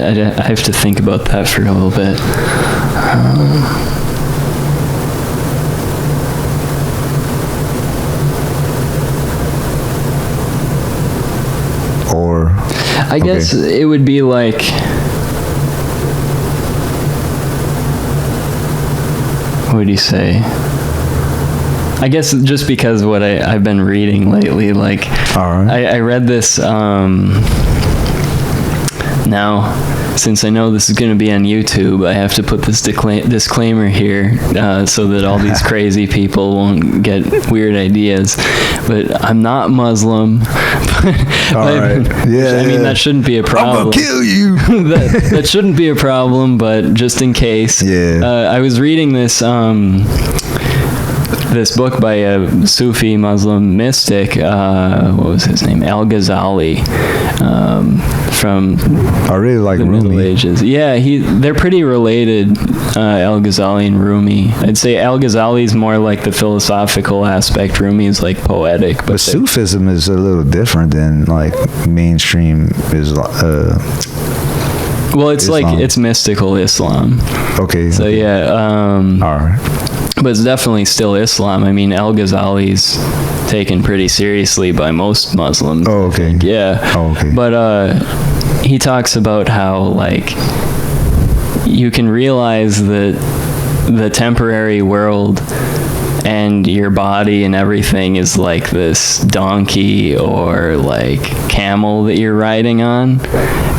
have to think about that for a little bit. Or I guess it would be like, what would you say? I guess just because what I've been reading lately, like, all right. I read this, now, since I know this is going to be on YouTube, I have to put this disclaimer here so that all these crazy people won't get weird ideas. But I'm not Muslim. All right. Yeah. I mean, that shouldn't be a problem. I'm gonna kill you. that shouldn't be a problem, but just in case. Yeah. I was reading this book by a Sufi Muslim mystic, what was his name? Al-Ghazali, from I really like the Rumi. Middle Ages. Yeah, they're pretty related, Al-Ghazali and Rumi. I'd say Al-Ghazali's more like the philosophical aspect. Rumi is like poetic. But Sufism is a little different than like mainstream well, it's Islam. like, it's mystical Islam. Okay. So yeah. All right. But it's definitely still Islam. I mean, Al-Ghazali's taken pretty seriously by most Muslims. Oh, okay. Yeah. Oh, okay. But he talks about how, like, you can realize that the temporary world and your body and everything is like this donkey or like camel that you're riding on,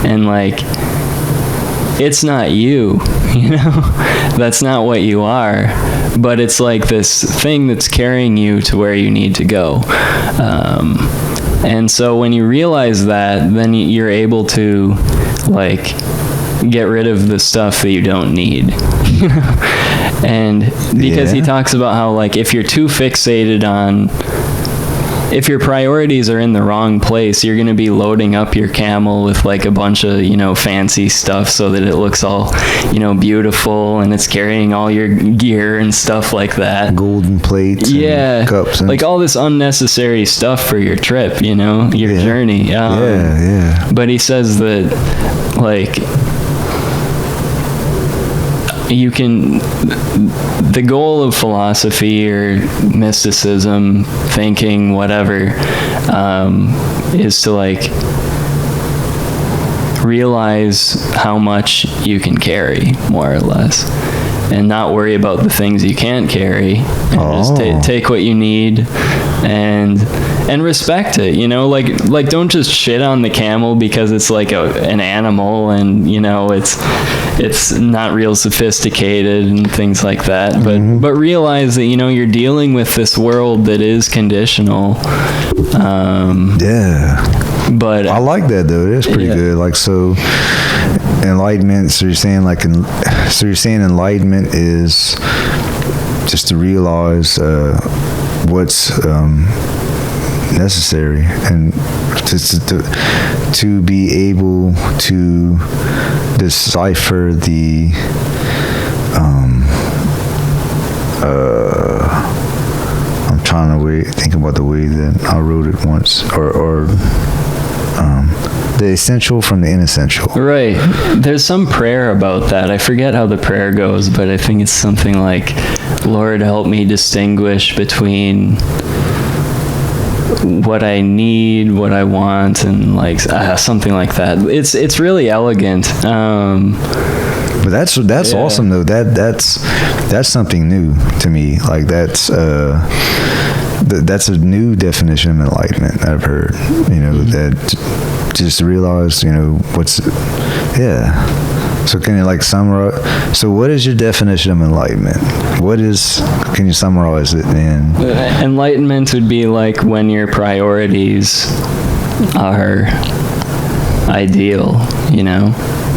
and like it's not you, you know? That's not what you are, but it's like this thing that's carrying you to where you need to go. And so when you realize that, then you're able to like get rid of the stuff that you don't need. And because he talks about how like if you're too fixated on, if your priorities are in the wrong place, you're going to be loading up your camel with like a bunch of, you know, fancy stuff so that it looks all, you know, beautiful, and it's carrying all your gear and stuff like that. Golden plates, and cups. And like all this unnecessary stuff for your trip, you know, your journey. But he says that like you can, the goal of philosophy or mysticism, thinking, whatever, is to like realize how much you can carry, more or less, and not worry about the things you can't carry, and just take what you need and respect it, you know, like don't just shit on the camel because it's like an animal, and you know it's not real sophisticated and things like that, but realize that, you know, you're dealing with this world that is conditional. But I like that though. That's pretty good. Like, so enlightenment, so you're saying enlightenment is just to realize what's necessary, and to be able to decipher the I'm trying to think about the way that I wrote it once, or the essential from the inessential. Right. There's some prayer about that. I forget how the prayer goes, but I think it's something like, Lord, help me distinguish between what I need, what I want, and like something like that. It's really elegant. But that's awesome though. That's something new to me. Like that's a new definition of enlightenment I've heard. You know, that just realize, you know, So can you like summarize? So what is your definition of enlightenment? Can you summarize it, man? Enlightenment would be like when your priorities are ideal, you know?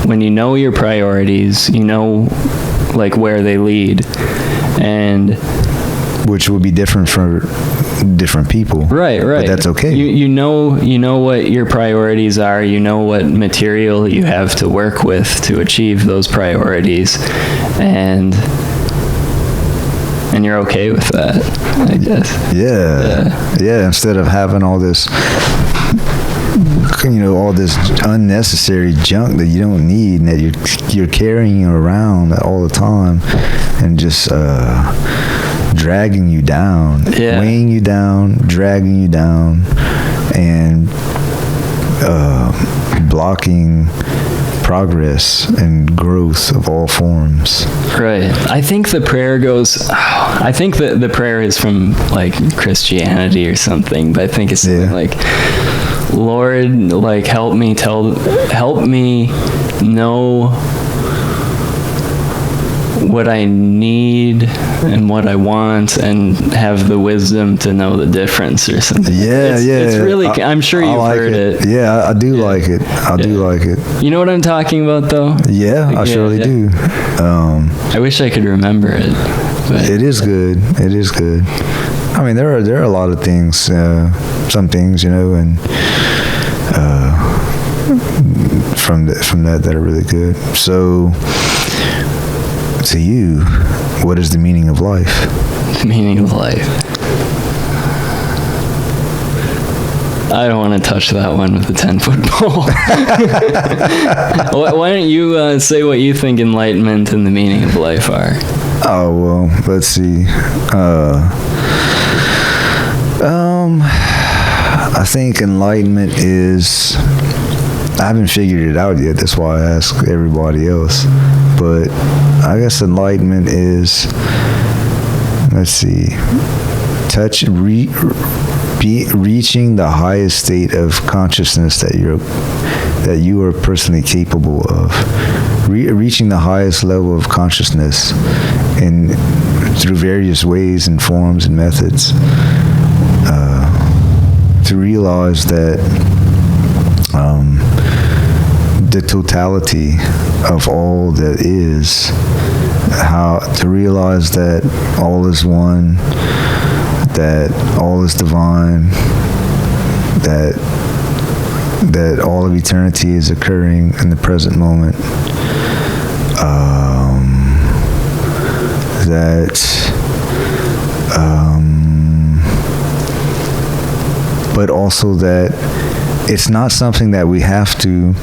When you know your priorities, you know like where they lead, and which would be different for different people. Right. But that's okay. You know what your priorities are. You know what material you have to work with to achieve those priorities, and you're okay with that, I guess. Yeah. Instead of having all this, you know, all this unnecessary junk that you don't need and that you're carrying around all the time, and just dragging you down, weighing you down, dragging you down, and blocking progress and growth of all forms. Right. I think the prayer goes, I think that the prayer is from like Christianity or something, but I think it's something like, Lord, like help me know what I need and what I want, and have the wisdom to know the difference, or something. It's really, I'm sure you've heard it. Yeah, I do like it. I do like it. You know what I'm talking about, though? Yeah, I surely do. I wish I could remember it. But it is good. It is good. I mean, there are a lot of things, some things, you know, and from that are really good. So, to you, what is the meaning of life? The meaning of life. I don't want to touch that one with a 10-foot pole. Why don't you say what you think enlightenment and the meaning of life are? Oh, well, let's see. I think enlightenment is, I haven't figured it out yet. That's why I ask everybody else. But I guess enlightenment is, let's see, reaching the highest state of consciousness that you are personally capable of. Reaching the highest level of consciousness through various ways and forms and methods, to realize that the totality of all that is, to realize that all is one, that all is divine, that all of eternity is occurring in the present moment, but also that it's not something that we have to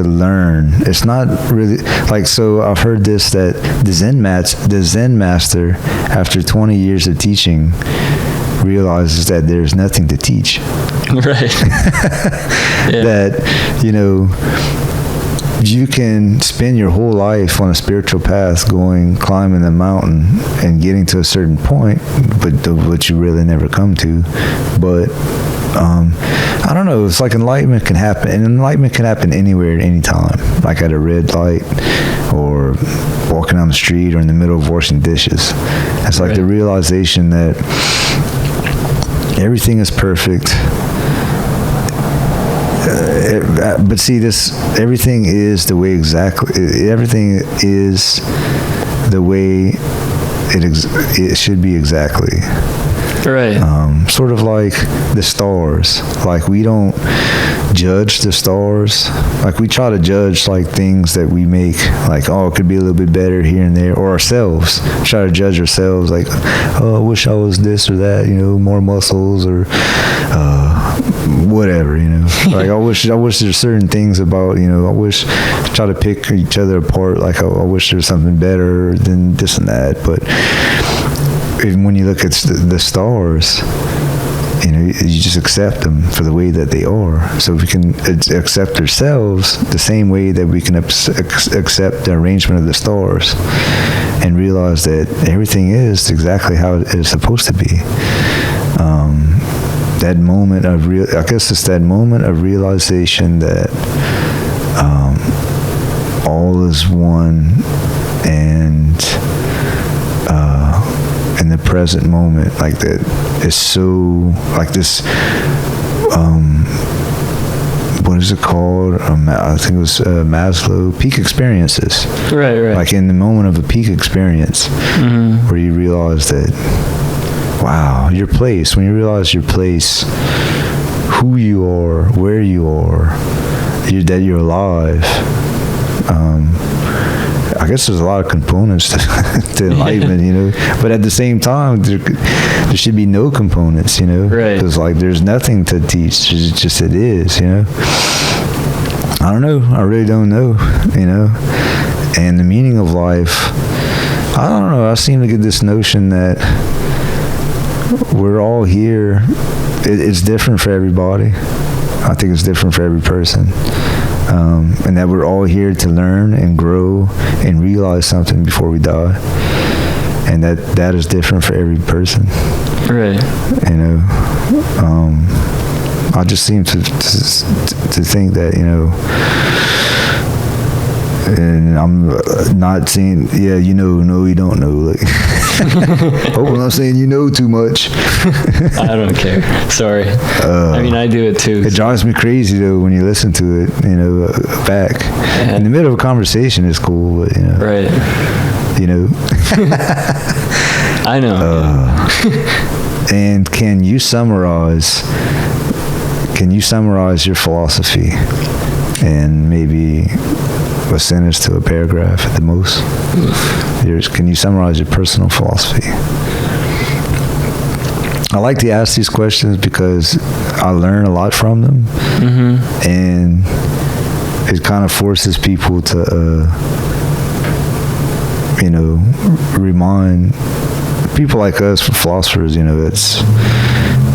learn. It's not really like, so I've heard this, that the Zen master, after 20 years of teaching, realizes that there's nothing to teach. Right. Yeah. That, you can spend your whole life on a spiritual path, climbing a mountain and getting to a certain point, but what you really never come to. But I don't know, it's like enlightenment can happen, and enlightenment can happen anywhere at any time, like at a red light, or walking down the street, or in the middle of washing dishes. It's like the realization that everything is perfect. But see, everything is the way it should be exactly. Right. Sort of like the stars. Like, we don't judge the stars. Like, we try to judge like things that we make, like, oh, it could be a little bit better here and there, or ourselves. Try to judge ourselves, like, oh, I wish I was this or that, more muscles, or whatever, like, I wish there's certain things about, try to pick each other apart, like, I wish there's something better than this and that. But when you look at the stars, you just accept them for the way that they are. So we can accept ourselves the same way that we can accept the arrangement of the stars, and realize that everything is exactly how it is supposed to be. That moment of I guess it's that moment of realization that all is one, and in the present moment, like that is so, like this, what is it called? I think it was Maslow, peak experiences. Right. Like in the moment of a peak experience, where you realize that, wow, your place, when you realize your place, who you are, where you are, that you're alive. I guess there's a lot of components to enlightenment, but at the same time, there should be no components, Right. Because like there's nothing to teach, it's just it is, I don't know, I really don't know, and the meaning of life, I don't know, I seem to get this notion that we're all here. It's different for everybody. I think it's different for every person. And that we're all here to learn and grow and realize something before we die. And that is different for every person. Right. I just seem to think that, and I'm not saying, no, you don't know. Like, hope I'm not saying too much. I don't care. Sorry. I do it too. It drives me crazy though when you listen to it, back. Yeah. In the middle of a conversation is cool, but Right. I know. And can you summarize your philosophy and maybe a sentence to a paragraph at the most? Can you summarize your personal philosophy? I like to ask these questions because I learn a lot from them, and it kind of forces people to, remind people like us, philosophers,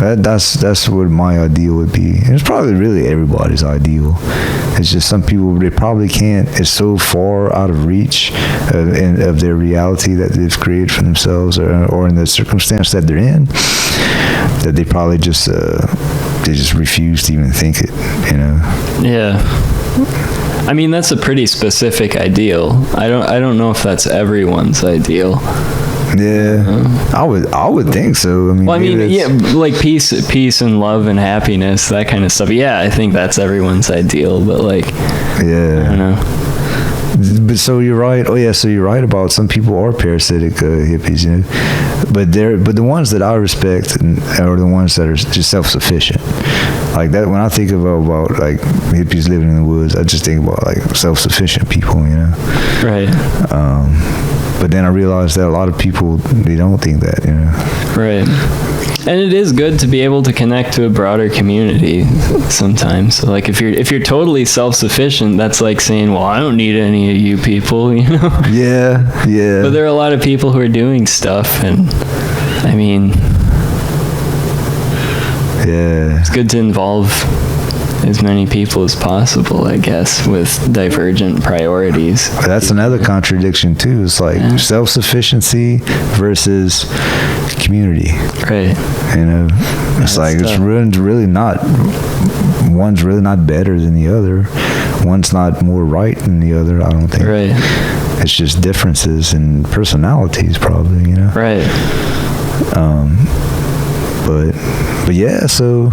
That's what my ideal would be. It's probably really everybody's ideal. It's just some people, they probably can't. It's so far out of reach of their reality that they've created for themselves, or in the circumstance that they're in, that they probably just they just refuse to even think it. Yeah. I mean, that's a pretty specific ideal. I don't know if that's everyone's ideal. Yeah, I would think so. Yeah, like peace and love and happiness, that kind of stuff. Yeah, I think that's everyone's ideal. But I don't know. But so you're right. Oh yeah, so you're right about some people are parasitic hippies, But the ones that I respect are the ones that are just self-sufficient. Like that. When I think about like hippies living in the woods, I just think about like self-sufficient people, Right. But then I realized that a lot of people, they don't think that, Right. And it is good to be able to connect to a broader community sometimes. Like if you're totally self-sufficient, that's like saying, well, I don't need any of you people, Yeah. But there are a lot of people who are doing stuff, and I mean, yeah, it's good to involve as many people as possible, I guess, with divergent priorities. That's another contradiction too. It's like self-sufficiency versus community. Right. It's like tough. It's really not. One's really not better than the other. One's not more right than the other. I don't think. Right. It's just differences in personalities, probably. Right. But yeah. So.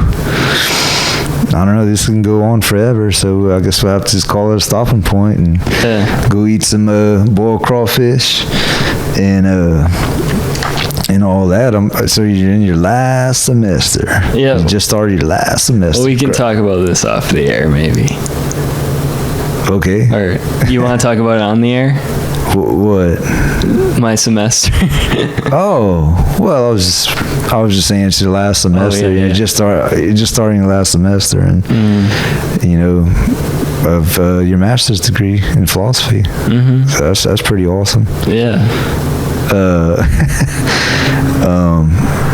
I don't know, this can go on forever, so I guess we'll have to just call it a stopping point and go eat some boiled crawfish and all that. So you're in your last semester. Yeah. You just started your last semester. Well, we can talk about this off the air, maybe. Okay. Or you want to talk about it on the air? What? My semester. Oh, well, I was just saying it's your last semester. You're just starting your last semester, and of your master's degree in philosophy. Mm-hmm. So that's pretty awesome. Yeah.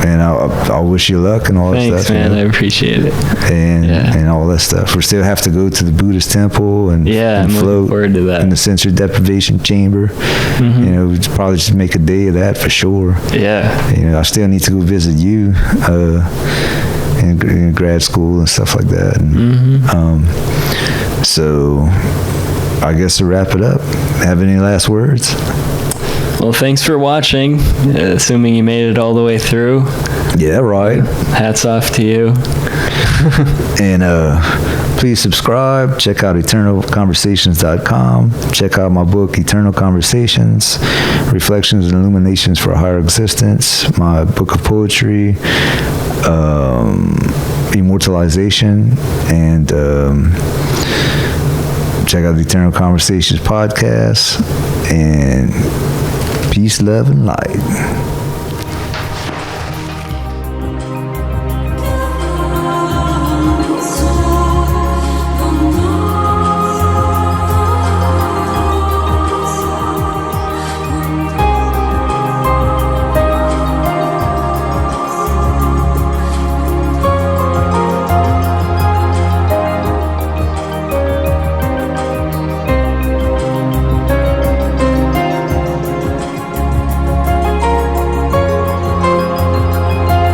And I wish you luck and all that stuff. Thanks, man. I appreciate it. And all that stuff. We still have to go to the Buddhist temple and I'm float looking forward to that. in the sensory deprivation chamber. Mm-hmm. We'd probably just make a day of that for sure. Yeah. I still need to go visit you in grad school and stuff like that. And, so I guess to wrap it up, have any last words? Well, thanks for watching, assuming you made it all the way through. Yeah, right. Hats off to you. And please subscribe. Check out eternalconversations.com. Check out my book, Eternal Conversations, Reflections and Illuminations for a Higher Existence, my book of poetry, Immortalization, and check out the Eternal Conversations podcast, and peace, love, and light.